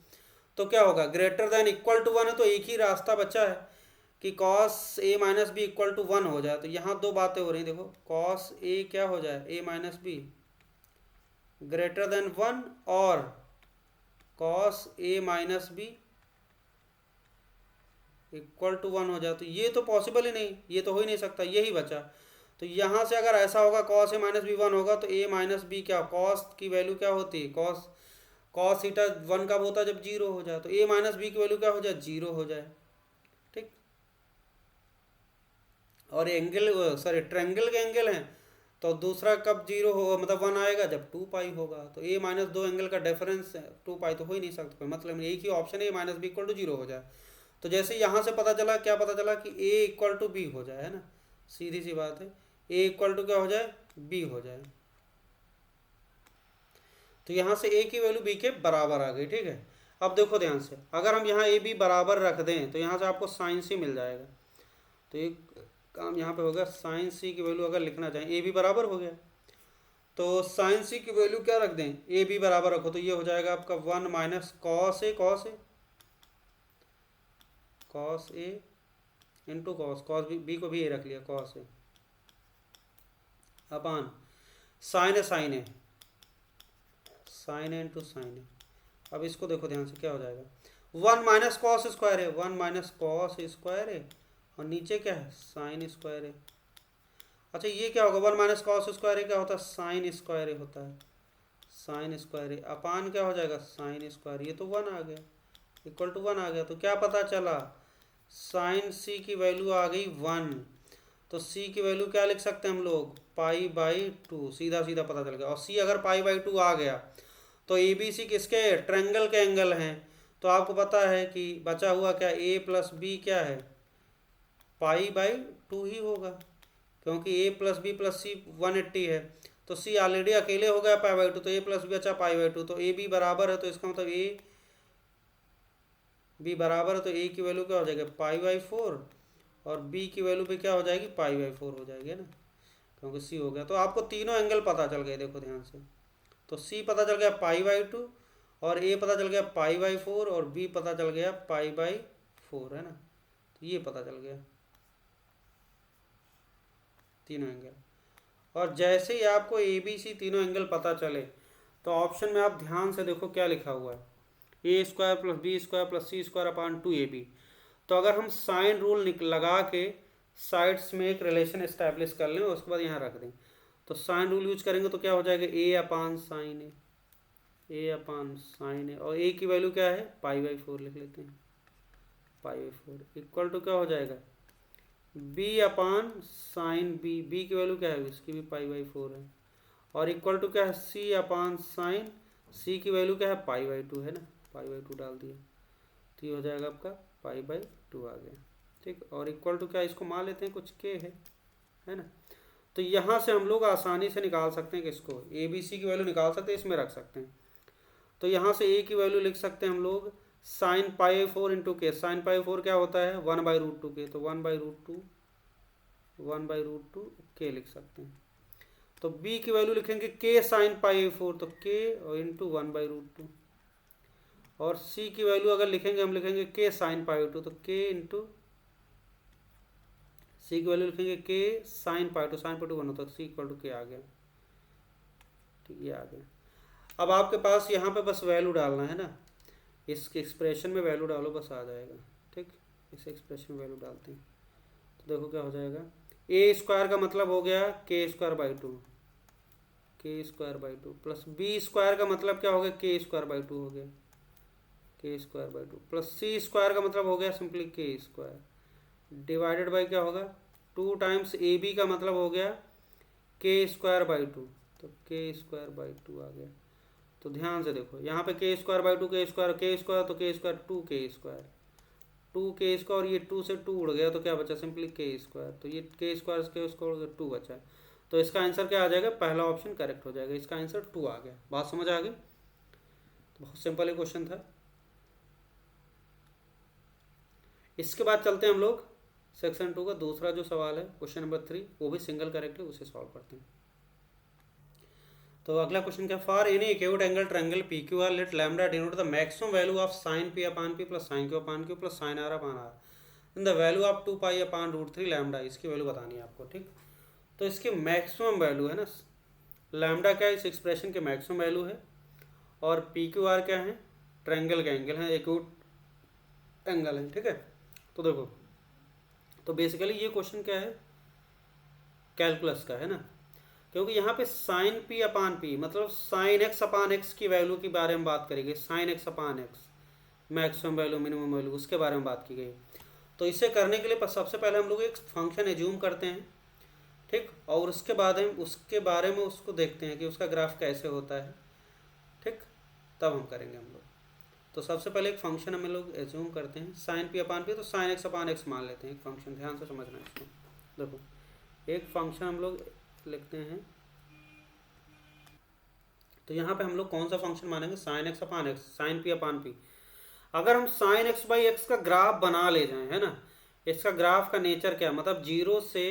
तो क्या होगा, greater than equal to one है, तो एक ही रास्ता बचा है कि cos A minus B equal to one हो जाए। तो यहाँ दो बातें हो रही, देखो कॉस ए क्या हो जाए, A minus B greater than one, और cos A minus B equal to one हो जाए। तो ये तो पॉसिबल ही नहीं, ये तो हो ही नहीं सकता, यही बचा। तो यहाँ से अगर ऐसा होगा cos A minus B one होगा, तो ए माइनस बी क्या, कॉस की वैल्यू क्या होती है, कॉस कॉस थीटा वन कब होता है, जब जीरो हो जाए। तो ए माइनस बी की वैल्यू क्या हो जाए, जीरो हो जाए, ठीक। और एंगल, सॉरी ट्रायंगल के एंगल हैं, तो दूसरा कब जीरो होगा, मतलब वन आएगा जब टू पाई होगा। तो ए माइनस दो एंगल का डिफरेंस टू पाई तो हो ही नहीं सकता, कोई मतलब नहीं, एक ही ऑप्शन है A minus B equal to zero हो जाए। तो जैसे यहाँ से पता चला, क्या पता चला कि ए इक्वल टू बी हो जाए, है ना, सीधी सी बात है, ए इक्वल टू क्या हो जाए, बी हो जाए। तो यहाँ से ए की वैल्यू बी के बराबर आ गई, ठीक है। अब देखो ध्यान से, अगर हम यहाँ ए बी बराबर रख दें तो यहाँ से आपको साइन सी मिल जाएगा। तो एक काम यहाँ पे होगा, साइन सी की वैल्यू अगर लिखना चाहें, ए बी बराबर हो गया, तो साइन सी की वैल्यू क्या रख दें, ए बी बराबर रखो, तो ये हो जाएगा आपका one minus cos A, cos A into cos, cos B को भी ए रख लिया, cos A upon sine A, sine A into sign ए। अब इसको देखो ध्यान से, क्या हो जाएगा, वन माइनस कॉस स्क्वायर है, वन माइनस कॉस स्क्वायर है, और नीचे क्या है, साइन स्क्वायर है। अच्छा ये क्या होगा, वन माइनस कॉस स्क्वायर है क्या होता है, साइन स्क्वायर है होता है, साइन स्क्वायर है अपान क्या हो जाएगा, साइन स्क्वायर, ये तो वन आ गया, इक्वल टू वन आ गया। तो क्या पता चला, साइन सी की वैल्यू आ गई वन। तो सी की वैल्यू क्या लिख सकते हैं हम लोग, पाई बाई टू, सीधा सीधा पता चल गया। और सी अगर पाई बाई टू आ गया, तो ए बी सी किसके, ट्रायंगल के एंगल हैं। तो आपको पता है कि बचा हुआ क्या, ए प्लस बी क्या है, पाई बाई टू ही होगा, क्योंकि ए प्लस बी प्लस सी 180 है, तो सी ऑलरेडी अकेले हो गया पाई बाई टू, तो ए प्लस बी बचा पाई बाई टू, तो ए बी बराबर है, तो इसका मतलब ए बी बराबर है, तो ए की वैल्यू क्या हो जाएगी, पाई बाई फोर, और बी की वैल्यू भी क्या हो जाएगी, पाई बाई फोर हो जाएगी, है ना, क्योंकि सी हो गया। तो आपको तीनों एंगल पता चल गए, देखो ध्यान से, तो सी पता चल गया पाई बाई टू, और ए पता चल गया पाई बाई फोर, और बी पता चल गया पाई बाई फोर, है ना, तो ये पता चल गया तीनों एंगल। और जैसे ही आपको ए बी सी तीनों एंगल पता चले, तो ऑप्शन में आप ध्यान से देखो क्या लिखा हुआ है, A square plus B square plus C square upon two A B. तो अगर हम साइन रूल लगा के साइड्स में एक रिलेशन इस्टेब्लिश कर लें, उसके बाद यहाँ रख दें, तो साइन रूल यूज करेंगे तो क्या हो जाएगा, ए अपान साइन ए, ए अपान साइन ए, और ए की वैल्यू क्या है, पाई बाई फोर लिख लेते हैं, pi by four equal to क्या हो जाएगा, B upon sine B, B की वैल्यू क्या है, इसकी भी पाई बाई फोर है, और इक्वल टू क्या है, सी अपान साइन, सी की वैल्यू क्या है, पाई बाई टू है ना, पाई बाई टू डाल दिया, तो ये हो जाएगा आपका पाई बाई टू आ गया, ठीक। और इक्वल टू क्या, इसको मान लेते हैं कुछ के है ना। तो यहाँ से हम लोग आसानी से निकाल सकते हैं किसको, ए बी सी की वैल्यू निकाल सकते हैं, इसमें रख सकते हैं। तो यहाँ से ए की वैल्यू लिख सकते हैं हम लोग साइन पाई फोर इंटू के, साइन पाई फोर क्या होता है, वन बाई रूट टू के, तो वन बाई रूट टू के लिख सकते हैं। तो बी की वैल्यू लिखेंगे के साइन पाई फोर, तो के और into one by root two, और सी की वैल्यू अगर लिखेंगे, हम लिखेंगे के साइन पाई टू, तो के इंटू सी की वैल्यू लिखेंगे K sine pi two, sine pi two one होता है, सी इक्वल टू के आ गया, ठीक ये आ गया। अब आपके पास यहाँ पे बस वैल्यू डालना है ना, इस एक्सप्रेशन में वैल्यू डालो, बस आ जाएगा, ठीक। इस एक्सप्रेशन में वैल्यू डालते हैं, तो देखो क्या हो जाएगा, ए स्क्वायर का मतलब हो गया K square by two, K square by two, plus B square का मतलब क्या हो गया, के स्क्वायर बाई टू हो गया, K square by two, plus C square का मतलब हो गया सिंपली के स्क्वायर, डिवाइडेड बाई क्या होगा, टू टाइम्स ए बी का मतलब हो गया के स्क्वायर बाई टू, तो के स्क्वायर बाई टू आ गया। तो ध्यान से देखो, यहाँ पे के square by two, K square तो के स्क्वायर टू के स्क्वायर, और ये टू से टू उड़ गया, तो क्या बचा, सिंपली के स्क्वायर, तो ये के स्क्वायर टू बचा। तो इसका आंसर क्या आ जाएगा, पहला ऑप्शन करेक्ट हो जाएगा, इसका आंसर टू आ गया। बात समझ आ गई, तो बहुत सिंपल ही क्वेश्चन था। इसके बाद चलते हैं हम लोग सेक्शन 2 का दूसरा जो सवाल है क्वेश्चन नंबर 3 वो भी सिंगल करेक्ट है, उसे सॉल्व करते हैं। तो अगला क्वेश्चन क्या, for any acute angle triangle P Q R let lambda denote the maximum value of sine P upon P plus sine Q upon Q plus sine R upon R in the value of 2 pi upon √3 lambda, इसकी value बतानी है आपको। ठीक, तो इसकी maximum value है ना, lambda क्या इस एक्सप्रेशन के मैक्सिमम वैल्यू है, और पी क्यू आर क्या है, ट्रायंगल का एंगल है, एक्यूट एंगल है। ठीक है, तो देखो, तो बेसिकली ये क्वेश्चन क्या है, कैलकुलस का है ना, क्योंकि यहाँ पे साइन पी अपान पी मतलब साइन एक्स अपान एक्स की वैल्यू के बारे में बात करेंगे, sine X upon X maximum value minimum value उसके बारे में बात की गई। तो इसे करने के लिए सबसे पहले हम लोग एक फंक्शन एज्यूम करते हैं, ठीक, और उसके बाद हम उसके बारे में उसको देखते हैं कि उसका ग्राफ कैसे होता है। ठीक, तब हम करेंगे हम लोग। तो सबसे पहले एक फंक्शन हम लोग एज्यूम करते हैं, साइन पी अपान पी, तो साइन एक्स अपान एक्स मान लेते हैं एक फंक्शन, ध्यान से समझना है इसको। देखो, एक फंक्शन हम लोग लिखते हैं, तो यहाँ पे हम लोग कौन सा फंक्शन मानेंगे, sine X upon X, sine P upon P. अगर हम साइन एक्स बाई एक्स का ग्राफ बना ले जाएं, है ना, इसका ग्राफ का नेचर क्या, मतलब 0 से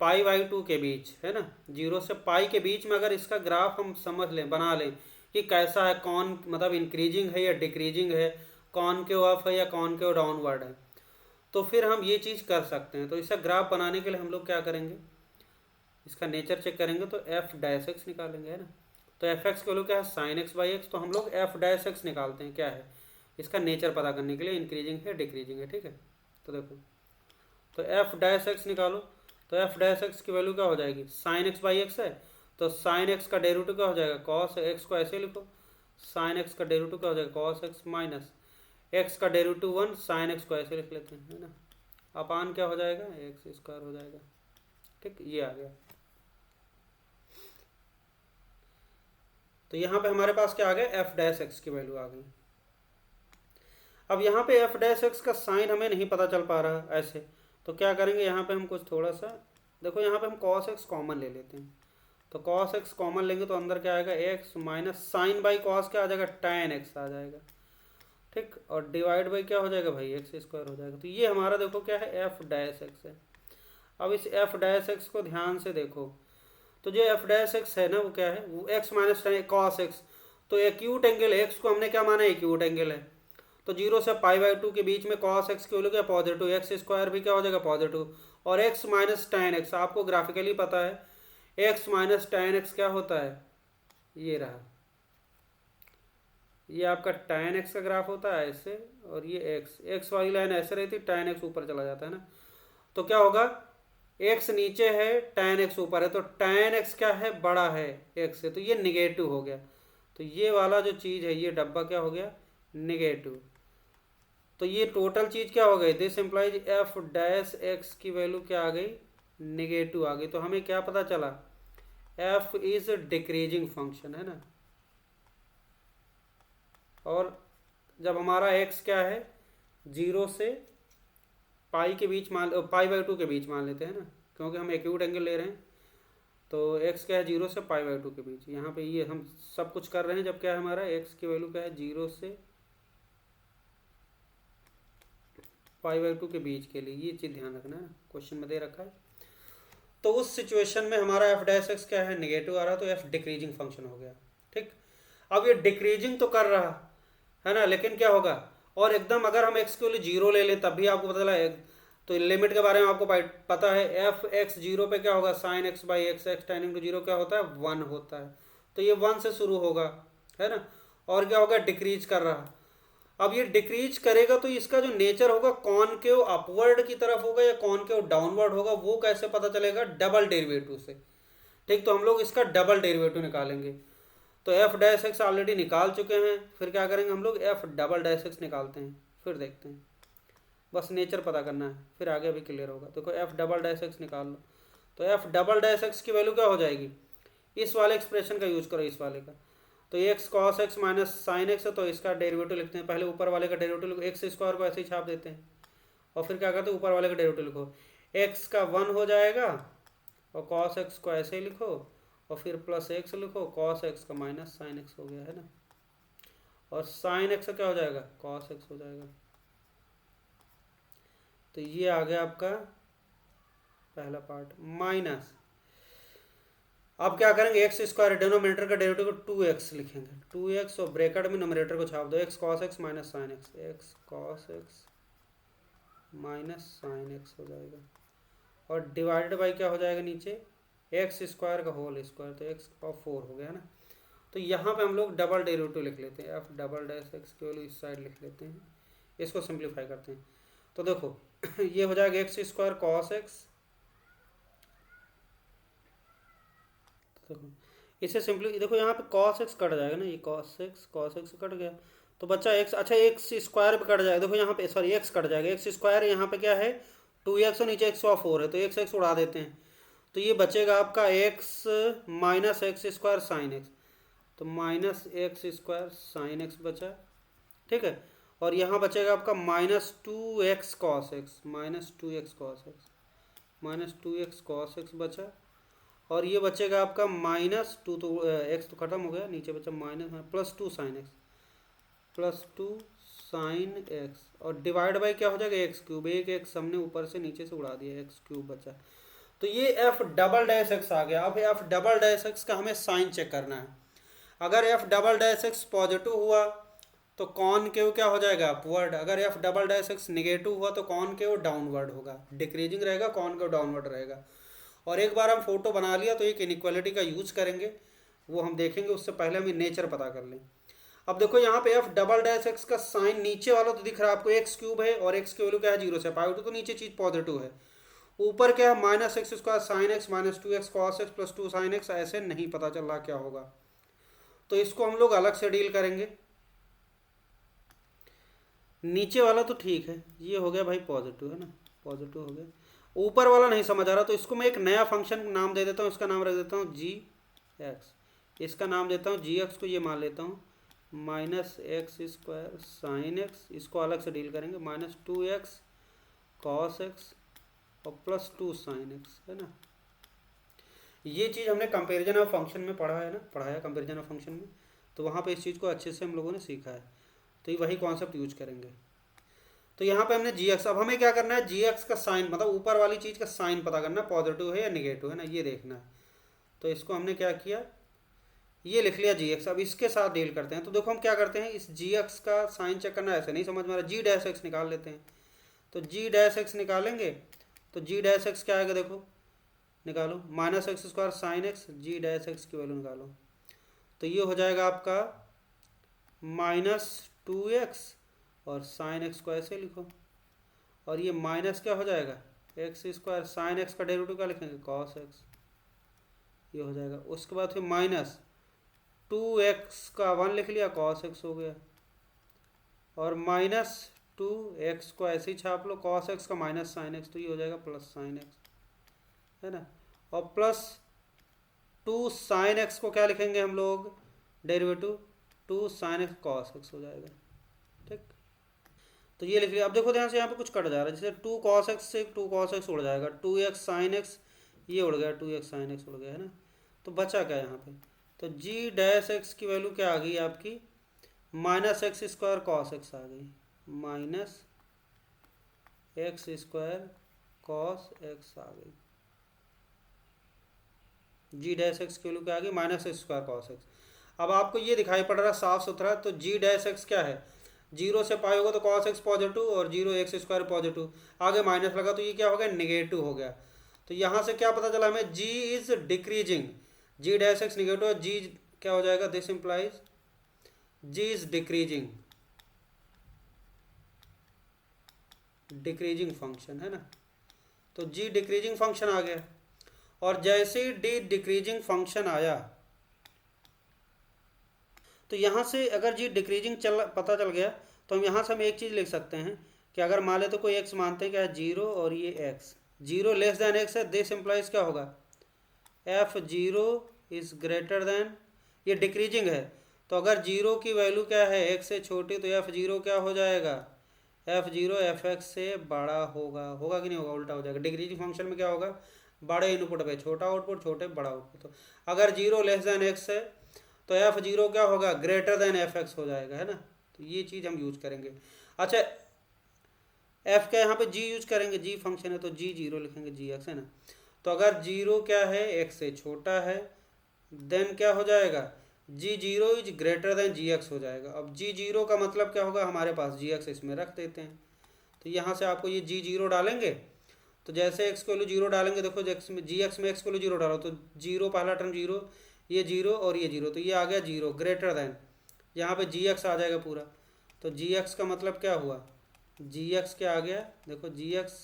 π/2 के बीच, है ना, 0 से पाई के बीच में अगर इसका ग्राफ हम समझ लें, बना लें कि कैसा है, कौन मतलब इंक्रीजिंग है या डिक्रीजिंग है, कॉनकेव अप है या कॉनकेव डाउनवर्ड है, तो फिर हम ये चीज़ कर सकते हैं। तो इसका ग्राफ बनाने के लिए हम लोग क्या करेंगे, इसका नेचर चेक करेंगे, तो एफ डैश एक्स निकालेंगे, है ना। तो एफ एक्स की वैल्यू क्या है, साइन एक्स बाई एक्स, तो हम लोग एफ डैश एक्स निकालते हैं, क्या है इसका नेचर पता करने के लिए, इंक्रीजिंग है डिक्रीजिंग है। ठीक है, तो देखो, तो एफ डैश एक्स निकालो, तो एफ डैश एक्स की वैल्यू क्या हो जाएगी, साइन एक्स बाई एक्स है, तो साइन एक्स का डेरिवेटिव क्या हो जाएगा, कॉस एक्स को ऐसे लिखो, साइन एक्स का डेरिवेटिव क्या हो जाएगा, कॉस एक्स माइनस एक्स का डेरिवेटिव 1, साइन एक्स को ऐसे लिख लेते हैं, है ना, अपान क्या हो जाएगा, एक्स स्क्वायर हो जाएगा। ठीक, ये आ गया। तो यहाँ पे हमारे पास क्या आ गया, एफ डैश एक्स की वैल्यू आ गई। अब यहाँ पे एफ डैश एक्स का साइन हमें नहीं पता चल पा रहा ऐसे, तो क्या करेंगे, यहाँ पे हम कुछ थोड़ा सा, देखो यहाँ पे हम कॉस एक्स कॉमन ले लेते हैं, तो कॉस एक्स कॉमन लेंगे तो अंदर क्या आएगा, X minus sine by cos क्या आ जाएगा, tan एक्स आ जाएगा। ठीक, और डिवाइड बाई क्या हो जाएगा भाई, एक्स स्क्वायर हो जाएगा। तो ये हमारा देखो क्या है, एफ डैश एक्स है। अब इस एफ डैश एक्स को ध्यान से देखो, तो जो एफ डैश एक्स है ना वो क्या है, वो एक्स माइनस कॉस एक्स, तो एक्यूट एंगल एक्स को हमने क्या माना, एक्यूट एंगल है, तो 0 से π/2 के बीच में कॉस एक्स की वैल्यू क्या, पॉजिटिव, एक्स स्क्वायर भी क्या हो जाएगा, पॉजिटिव, और एक्स माइनस tan एक्स आपको ग्राफिकली पता है, एक्स माइनस tan एक्स क्या होता है, ये रहा, ये आपका tan एक्स का ग्राफ होता है ऐसे, और ये एक्स वाली लाइन ऐसे रहती है, tan एक्स ऊपर चला जाता है ना, तो क्या होगा, एक्स नीचे है tan एक्स ऊपर है, तो tan एक्स क्या है, बड़ा है एक्स से, तो ये निगेटिव हो गया, तो ये वाला जो चीज़ है ये डब्बा क्या हो गया, निगेटिव। तो ये टोटल चीज़ क्या हो गई, this implies F dash X की वैल्यू क्या आ गई, निगेटिव आ गई। तो हमें क्या पता चला, एफ इज डिक्रीजिंग फंक्शन, है ना, और जब हमारा एक्स क्या है 0 से पाई के बीच मान, π/2 के बीच मान लेते हैं ना, क्योंकि हम एक्यूट एंगल ले रहे हैं, तो एक्स क्या है 0 से π/2 के बीच, यहाँ पे ये हम सब कुछ कर रहे हैं, जब क्या है हमारा एक्स की वैल्यू क्या है 0 से π/2 के बीच के लिए, ये चीज़ ध्यान रखना है, क्वेश्चन में दे रखा है। तो उस सिचुएशन में हमारा एफ डैश एक्स क्या है, नेगेटिव आ रहा, तो एफ डिक्रीजिंग फंक्शन हो गया। ठीक, अब ये डिक्रीजिंग तो कर रहा है ना, लेकिन क्या होगा, और एकदम अगर हम एक्स के लिए 0 ले लें तब भी आपको पता चला, तो लिमिट के बारे में आपको पता है, एफ एक्स 0 पे क्या होगा, sign X by x, x ten into 0 क्या होता है, 1 होता है, तो ये 1 से शुरू होगा, है ना, और क्या होगा, डिक्रीज कर रहा। अब ये डिक्रीज करेगा तो इसका जो नेचर होगा, कॉनकेव अपवर्ड की तरफ होगा या कॉनकेव डाउनवर्ड होगा, वो कैसे पता चलेगा, डबल डेरिवेटिव से। ठीक, तो हम लोग इसका डबल डेरिवेटिव निकालेंगे, तो एफ डैश एक्स ऑलरेडी निकाल चुके हैं, फिर क्या करेंगे हम लोग, एफ डबल डैश एक्स निकालते हैं, फिर देखते हैं, बस नेचर पता करना है, फिर आगे भी क्लियर होगा। देखो एफ डबल डैश एक्स निकाल लो, तो एफ डबल डैश एक्स की वैल्यू क्या हो जाएगी, इस वाले एक्सप्रेशन का यूज करो, इस वाले का, तो x cos X minus sine x है, तो इसका डेरिवेटिव लिखते हैं, पहले ऊपर वाले का डेरिवेटिव लिखो, एक्स स्क्वायर को ऐसे ही छाप देते हैं, और फिर क्या करते हैं, ऊपर वाले का डेरिवेटिव लिखो, एक्स का 1 हो जाएगा, और कॉस एक्स को ऐसे ही लिखो, और फिर प्लस एक्स लिखो, कॉस एक्स का माइनस साइन एक्स हो गया, है ना, और साइन एक्स का क्या हो जाएगा, कॉस एक्स हो जाएगा। तो ये आ गया आपका पहला पार्ट माइनस। अब क्या करेंगे, एक्स स्क्वायर डिनोमिनेटर का डेरिवेटिव को 2x लिखेंगे, 2x और ब्रैकेट में नोमिनेटर को छाप दो, x cos X minus sine x, x cos X minus sine x हो जाएगा, और डिवाइडेड बाई क्या हो जाएगा नीचे, एक्स स्क्वायर का होल स्क्वायर, तो एक्स पावर 4 हो गया ना। तो यहाँ पे हम लोग डबल डेरिवेटिव लिख लेते हैं, एफ डबल डैश एक्स की वैल्यू इस साइड लिख लेते हैं, इसको सिंप्लीफाई करते हैं। तो देखो ये हो जाएगा एक्स स्क्वायर कॉस एक्स, देखो इसे सिंपली देखो यहाँ पे कॉस एक्स कट जाएगा ना, ये कॉस एक्स कट गया, तो बच्चा एक्स, अच्छा एक्स स्क्वायर भी कट जाएगा, देखो यहाँ पे सॉरी एक्स कट जाएगा, एक्स स्क्वायर यहाँ पे क्या है 2x और नीचे एक्स और 4 है, तो एक्स एक्स उड़ा देते हैं, तो ये बचेगा आपका X minus X square sine X, तो minus X square sine X बचा, ठीक है। और यहाँ बचेगा आपका minus 2x cos X, minus 2x cos X, minus 2x cos X बचा, और ये बचेगा आपका माइनस 2, तो एक्स तो खत्म हो गया, नीचे बचा minus plus 2 sine x, plus 2 sine x, और डिवाइड बाई क्या हो जाएगा एक्स क्यूब, एक एक्स हमने ऊपर से नीचे से उड़ा दिया, एक्स क्यूब बचा, तो ये एफ डबल डैश एक्स आ गया। अब एफ डबल डैश एक्स का हमें साइन चेक करना है, अगर F double dash x positive हुआ तो कॉनकेव क्या हो जाएगा अपवर्ड, अगर F double dash X negative हुआ तो कॉनकेव डाउनवर्ड होगा, डिक्रीजिंग रहेगा, कॉनकेव डाउनवर्ड रहेगा। और एक बार हम फोटो बना लिया तो एक इनइक्वालिटी का यूज करेंगे, वो हम देखेंगे, उससे पहले हम नेचर पता कर लें। अब देखो यहाँ पे एफ डबल डैश एक्स का साइन नीचे वाला तो दिख रहा है आपको एक्स क्यूब है, और एक्स की वैल्यू क्या है 0 से पाई टू, तो नीचे चीज पॉजिटिव है, ऊपर क्या है minus X square sine x minus 2x cos x plus 2 sine x, ऐसे नहीं पता चल रहा क्या होगा, तो इसको हम लोग अलग से डील करेंगे। नीचे वाला तो ठीक है, ये हो गया भाई पॉजिटिव है ना, पॉजिटिव हो गया, ऊपर वाला नहीं समझ आ रहा, तो इसको मैं एक नया फंक्शन नाम दे देता हूँ, इसका नाम रख देता हूँ जी एक्स, इसका नाम देता हूँ जी एक्स को, ये मान लेता हूँ minus X square sine x, इसको अलग से डील करेंगे, माइनस 2x कॉस एक्स और प्लस 2 साइन एक्स, है ना। ये चीज़ हमने कंपैरिजन ऑफ फंक्शन में पढ़ा है ना, पढ़ाया कंपैरिजन ऑफ फंक्शन में, तो वहाँ पे इस चीज़ को अच्छे से हम लोगों ने सीखा है, तो ये वही कॉन्सेप्ट यूज करेंगे। तो यहाँ पे हमने जी एक्स, अब हमें क्या करना है जी एक्स का साइन, मतलब ऊपर वाली चीज़ का साइन पता करना, पॉजिटिव है या निगेटिव है ना, ये देखना है। तो इसको हमने क्या किया, ये लिख लिया जी एक्स, अब इसके साथ डील करते हैं। तो देखो हम क्या करते हैं, इस जी एक्स का साइन चेक करना, ऐसे नहीं समझ में आ रहा, जी डैश एक्स निकाल लेते हैं। तो जी डैश एक्स निकालेंगे तो जी डैश एक्स क्या आएगा, देखो निकालो, minus X square sine X, G dash X की वैल्यू निकालो, तो ये हो जाएगा आपका माइनस 2x और साइन एक्स को ऐसे लिखो, और ये माइनस क्या हो जाएगा एक्स स्क्वायर साइन एक्स का डेरिवेटिव क्या लिखेंगे कॉस एक्स, ये हो जाएगा। उसके बाद फिर माइनस 2x का 1 लिख लिया, कॉस एक्स हो गया, और माइनस 2x को ऐसे ही छाप लो, कॉस एक्स का माइनस साइन एक्स, तो ये हो जाएगा प्लस साइन एक्स, है ना। और प्लस 2 साइन एक्स को क्या लिखेंगे हम लोग derivative, 2 sine x cos x हो जाएगा, ठीक। तो ये लिख लिया। अब देखो ध्यान से, यहाँ पे कुछ कट जा रहा है, जैसे 2 cos x से 2 cos x उड़ जाएगा, 2x sin x ये उड़ गया, 2x sin x उड़ गया, है ना। तो बचा क्या यहाँ पे, तो जी डैश एक्स की वैल्यू क्या आ गई आपकी, minus X square cos X आ गई, minus X square cos X आ गई, जी डैश एक्स की वैल्यू क्या आ गई minus X square cos X. अब आपको ये दिखाई पड़ रहा है साफ सुथरा, तो जी डैश एक्स क्या है, 0 से पाई होगा तो कॉस एक्स पॉजिटिव, और 0 एक्स स्क्वायर पॉजिटिव, आगे माइनस लगा तो ये क्या हो गया नेगेटिव हो गया। तो यहाँ से क्या पता चला हमें, G is decreasing, G dash X negative, G क्या हो जाएगा, this implies G is decreasing, decreasing function, है ना। तो जी डिक्रीजिंग फंक्शन आ गया, और जैसे ही डी डिक्रीजिंग फंक्शन आया, तो यहाँ से अगर जी डिक्रीजिंग पता चल गया, तो हम यहाँ से हम एक चीज़ लिख सकते हैं कि अगर मान ले तो कोई एक्स मानते हैं क्या है 0, और ये एक्स 0 लेस देन एक्स है, दिस इम्प्लाइज क्या होगा एफ 0 इज ग्रेटर देन, ये डिक्रीजिंग है, तो अगर 0 की वैल्यू क्या है एक्स से छोटी, तो एफ 0 क्या हो जाएगा, एफ 0 एफ एक्स से बड़ा होगा, होगा कि नहीं होगा, उल्टा हो जाएगा। डिक्रीजिंग फंक्शन में क्या होगा, बड़े इनपुट पे छोटा आउटपुट, छोटे बड़ा आउटपुट। तो अगर 0 लेस देन एक्स है तो एफ 0 क्या होगा ग्रेटर देन एफ एक्स हो जाएगा, है ना। तो ये चीज़ हम यूज करेंगे। अच्छा एफ का यहाँ पे जी यूज करेंगे, जी फंक्शन है तो जी जीरो लिखेंगे, जी एक्स है ना। तो अगर जीरो क्या है, एक्स से छोटा है, देन क्या हो जाएगा, G zero is greater than G X हो जाएगा। अब जी जीरो का मतलब क्या होगा, हमारे पास जी एक्स इसमें रख देते हैं। तो यहाँ से आपको ये जी जीरो डालेंगे, तो जैसे एक्स को वैल्यू जीरो डालेंगे, देखो एक्स में जी एक्स में एक्स को वैल्यू जीरो डालो तो जीरो, पहला टर्म जीरो, ये जीरो और ये जीरो, तो ये आ गया जीरो ग्रेटर देन, यहाँ पे जी एक्स आ जाएगा पूरा। तो जी एक्स का मतलब क्या हुआ, जी एक्स क्या आ गया, देखो जी एक्स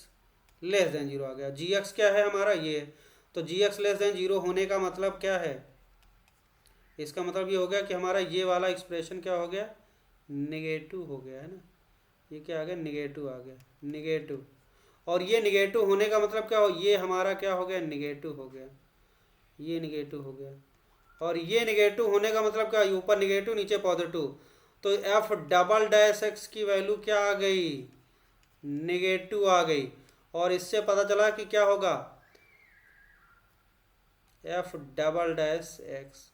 लेस देन जीरो आ गया। जी एक्स क्या है हमारा, ये है। तो जी एक्स लेस देन जीरो होने का मतलब क्या है, इसका मतलब ये हो गया कि हमारा ये वाला एक्सप्रेशन क्या हो गया, निगेटिव हो गया है ना। ये क्या आ गया, निगेटिव आ गया, निगेटिव। और ये निगेटिव होने का मतलब क्या हो, ये हमारा क्या हो गया, निगेटिव हो गया, ये निगेटिव हो गया। और ये निगेटिव होने का मतलब क्या, ऊपर निगेटिव नीचे पॉजिटिव। तो एफ डबल डैश एक्स की वैल्यू क्या आ गई, निगेटिव आ गई। और इससे पता चला कि क्या होगा, F double dash X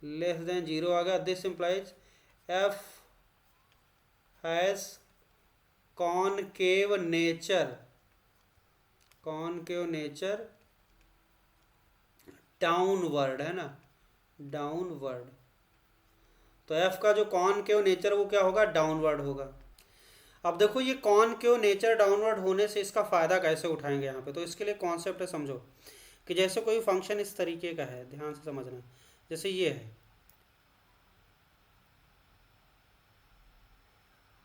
less than zero आ गया। This implies F has concave nature, concave nature downward है ना, डाउनवर्ड। तो एफ का जो कॉनकेव नेचर वो क्या होगा, डाउनवर्ड होगा। अब देखो ये कॉनकेव नेचर डाउनवर्ड होने से इसका फ़ायदा कैसे उठाएंगे यहाँ पे, तो इसके लिए कॉन्सेप्ट है, समझो कि जैसे कोई फंक्शन इस तरीके का है, ध्यान से समझना, जैसे ये है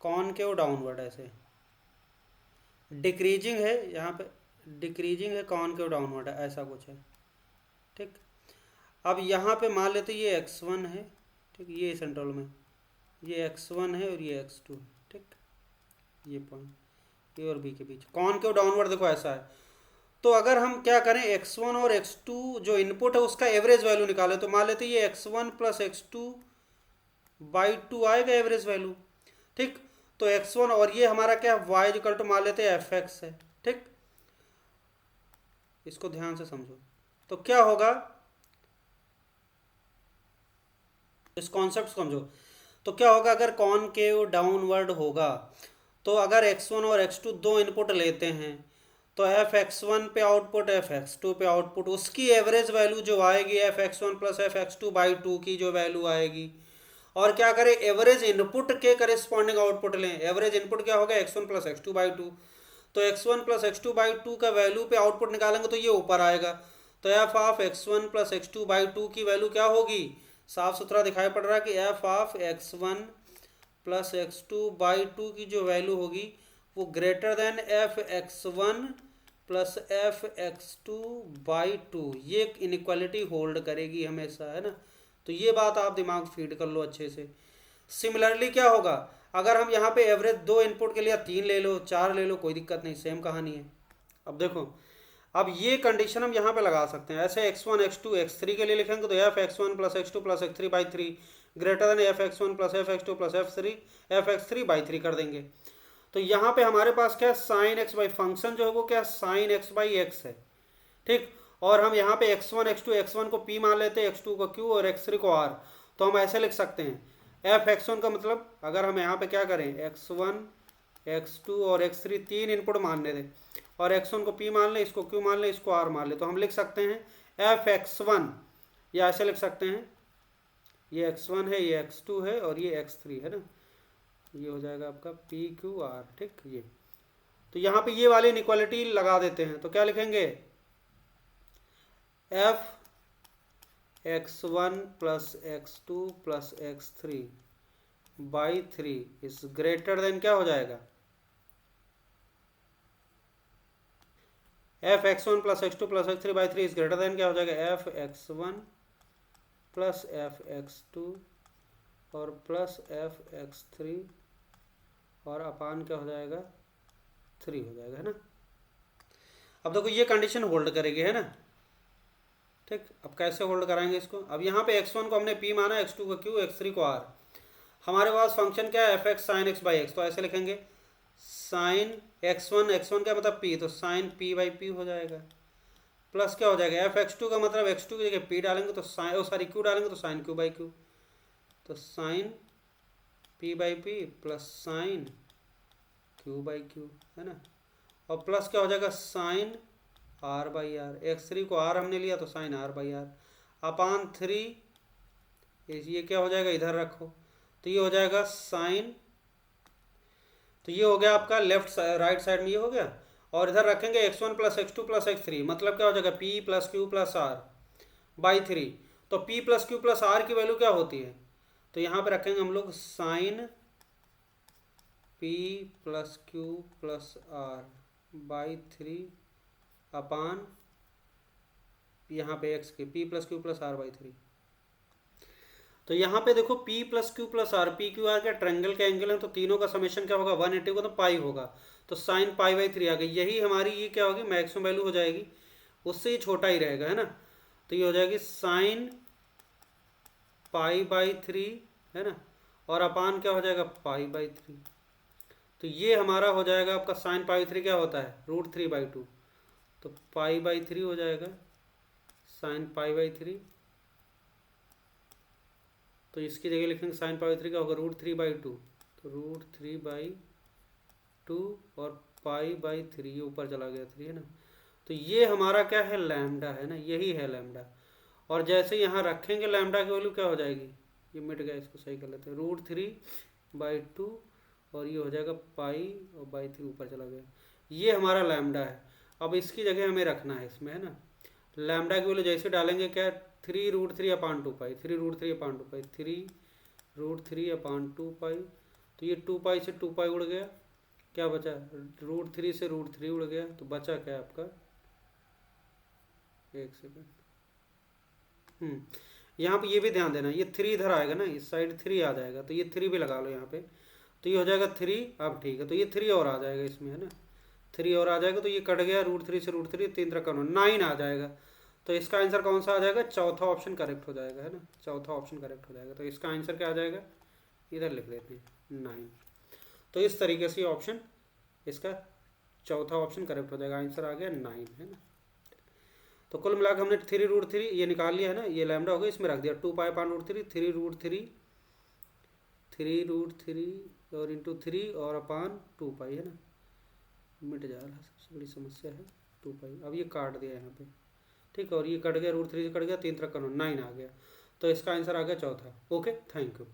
कॉनकेव डाउनवर्ड, ऐसे डिक्रीजिंग है यहाँ पे, डिक्रीजिंग है कॉनकेव डाउनवर्ड है, ऐसा कुछ है, ठीक। अब यहाँ पे मान लेते ये एक्स वन है, ठीक, ये सेंट्रल में ये एक्स वन है और ये एक्स टू है, ठीक। ये पॉइंट ए और बी के बीच कॉनकेव डाउनवर्ड देखो ऐसा है। तो अगर हम क्या करें, एक्स वन और एक्स टू जो इनपुट है उसका एवरेज वैल्यू निकाले, तो मान लेते ये x one plus X two by to आएगा एवरेज वैल्यू, ठीक। तो एक्स वन और ये हमारा क्या है, वाई इक्वल टू मान लेते हैं एफ एक्स है, ठीक। इसको ध्यान से समझो, तो क्या होगा, इस कॉन्सेप्ट समझो। तो क्या होगा, अगर कॉनकेव डाउनवर्ड होगा, तो अगर x1 और x2 दो इनपुट लेते हैं, तो एफ एक्स वन पे आउटपुट एफ एक्स टू पे आउटपुट, उसकी एवरेज वैल्यू जो आएगी F X one plus F X two by two की जो वैल्यू आएगी। और क्या करें, एवरेज इनपुट के करेस्पॉन्डिंग आउटपुट लें। एवरेज इनपुट क्या होगा, X one plus X two by two. तो X one plus X two by two का वैल्यू पे आउटपुट निकालेंगे तो ये ऊपर आएगा। तो F of x one plus X two by two की वैल्यू क्या होगी, साफ सुथरा दिखाई पड़ रहा है कि F of x one plus X two by two की जो वैल्यू होगी वो greater than F X one plus F X two by to. ये इनइक्वालिटी होल्ड करेगी हमेशा, है ना। तो ये बात आप दिमाग फीड कर लो अच्छे से। सिमिलरली क्या होगा, अगर हम यहाँ पे एवरेज दो इनपुट के लिए तीन ले लो, चार ले लो, कोई दिक्कत नहीं, सेम कहानी है। अब देखो, अब ये कंडीशन हम यहाँ पे लगा सकते हैं, ऐसे X one X two X three के लिए लिखेंगे तो F X one plus X two plus X three by three greater than F X one plus F X two plus F X three by three कर देंगे। तो यहाँ पे हमारे पास क्या है, साइन एक्स बाई फंक्शन जो है वो क्या, साइन एक्स बाई एक्स है, ठीक। और हम यहाँ पे एक्स वन को पी मान लेते हैं, एक्स टू को क्यू और एक्स थ्री को आर। तो हम ऐसे लिख सकते हैं एफ एक्स वन का मतलब, अगर हम यहाँ पे क्या करें, एक्स वन एक्स टू और एक्स थ्री तीन इनपुट मानने दें, और एक्स वन को पी मान लें, इसको क्यू मान लें, इसको आर मान लें, तो हम लिख सकते हैं एफ एक्स वन, या ऐसे लिख सकते हैं, ये एक्स वन है, ये एक्स टू है और ये एक्स थ्री है ना, ये हो जाएगा आपका पी क्यू आर, ठीक। ये तो यहाँ पे ये वाली इनइक्वालिटी लगा देते हैं, तो क्या लिखेंगे, F X one plus X two plus X three by three is greater than क्या हो जाएगा, F X one plus X two plus X three by three is greater than क्या हो जाएगा, F X one plus F X two और plus F X three और upon क्या हो जाएगा, थ्री हो जाएगा, है ना। अब देखो ये कंडीशन होल्ड करेगी, है ना, ठीक। अब कैसे होल्ड कराएंगे इसको, अब यहाँ पे एक्स वन को हमने पी माना, एक्स टू को क्यू, एक्स थ्री को आर। हमारे पास फंक्शन क्या है, F x sign X by x, तो ऐसे लिखेंगे साइन एक्स वन क्या मतलब पी, तो साइन पी बाई पी हो जाएगा, प्लस क्या हो जाएगा, एफ एक्स टू का मतलब एक्स टू की जगह पी डालेंगे तो साइन, सॉरी क्यू डालेंगे तो साइन क्यू बाई क्यू, तो sine P by P plus sine Q by Q, है ना, और प्लस क्या हो जाएगा sign R by are, x3 को आर हमने लिया तो sign R by R upon 3, ये क्या हो जाएगा इधर रखो, तो ये हो जाएगा साइन, तो ये हो गया आपका लेफ्ट राइट साइड में ये हो गया, और इधर रखेंगे x1 plus x2 plus x3, मतलब क्या हो जाएगा p plus Q plus R by 3। तो p plus Q plus R की वैल्यू क्या होती है, तो यहाँ पे रखेंगे हम लोग sine p plus Q plus R by 3 upon यहाँ पे x के p plus Q plus R by 3। तो यहाँ पे देखो p plus Q plus R, P Q R का ट्रायंगल के एंगल है, तो तीनों का समेशन क्या होगा 180 होगा तो पाई होगा, तो साइन पाई बाई 3 आ गई, यही हमारी ये क्या होगी मैक्सिमम वैल्यू हो जाएगी, उससे ही छोटा ही रहेगा, है ना, तो ये हो जाएगी साइन पाई बाई 3, है ना, और अपान क्या हो जाएगा पाई बाई 3, तो ये हमारा हो जाएगा आपका साइन पाई 3 क्या होता है √3/2, तो पाई बाई 3 हो जाएगा साइन पाई बाई 3, तो इसकी जगह लिखेंगे साइन पाई 3 क्या होगा √3/2, तो √3/2 और पाई बाई 3, ये ऊपर चला गया 3, है ना, तो ये हमारा क्या है लैम्डा, है ना, यही है लैम्डा, और जैसे यहाँ रखेंगे लैम्डा की वैल्यू क्या हो जाएगी, ये मिट गया, इसको सही कर लेते हैं, √3/2 और ये हो जाएगा पाई और बाई 3 ऊपर चला गया, ये हमारा लैम्डा है। अब इसकी जगह हमें रखना है इसमें, है ना, लैम्डा की वैल्यू जैसे डालेंगे क्या 3√3/2 पाई, 3√3/2 पाई, 3√3/2 पाई, तो ये 2 पाई से 2 पाई उड़ गया, क्या बचा √3 से √3 उड़ गया, तो बचा क्या आपका, एक सेकेंड, यहाँ पे ये भी ध्यान देना, ये 3 इधर आएगा ना, इस साइड 3 आ जाएगा, तो ये 3 भी लगा लो यहाँ पे, तो ये हो जाएगा 3, अब ठीक है, तो ये 3 और आ जाएगा इसमें, है ना, 3 और आ जाएगा, तो ये कट गया √3 से √3, 3 3 9 आ जाएगा, तो इसका आंसर कौन सा आ जाएगा, चौथा ऑप्शन करेक्ट हो जाएगा, है ना, चौथा ऑप्शन करेक्ट हो जाएगा, तो इसका आंसर क्या आ जाएगा, इधर लिख देते हैं 9। तो इस तरीके से ऑप्शन इसका चौथा ऑप्शन करेक्ट हो जाएगा, आंसर आ गया 9, है ना। तो कुल मिलाकर हमने 3√3 ये निकाल लिया है ना, ये लैम्डा हो गया, इसमें रख दिया 2 पाई अपान √3, 3√3 और इंटू 3 और अपान 2 पाई, है ना, मिट जाएगा, सबसे बड़ी समस्या है 2 पाई, अब ये काट दिया यहाँ पे, ठीक है, और ये कट गया √3 से कट गया, 3 3 9 आ गया, तो इसका आंसर आ गया चौथा। Okay, thank you.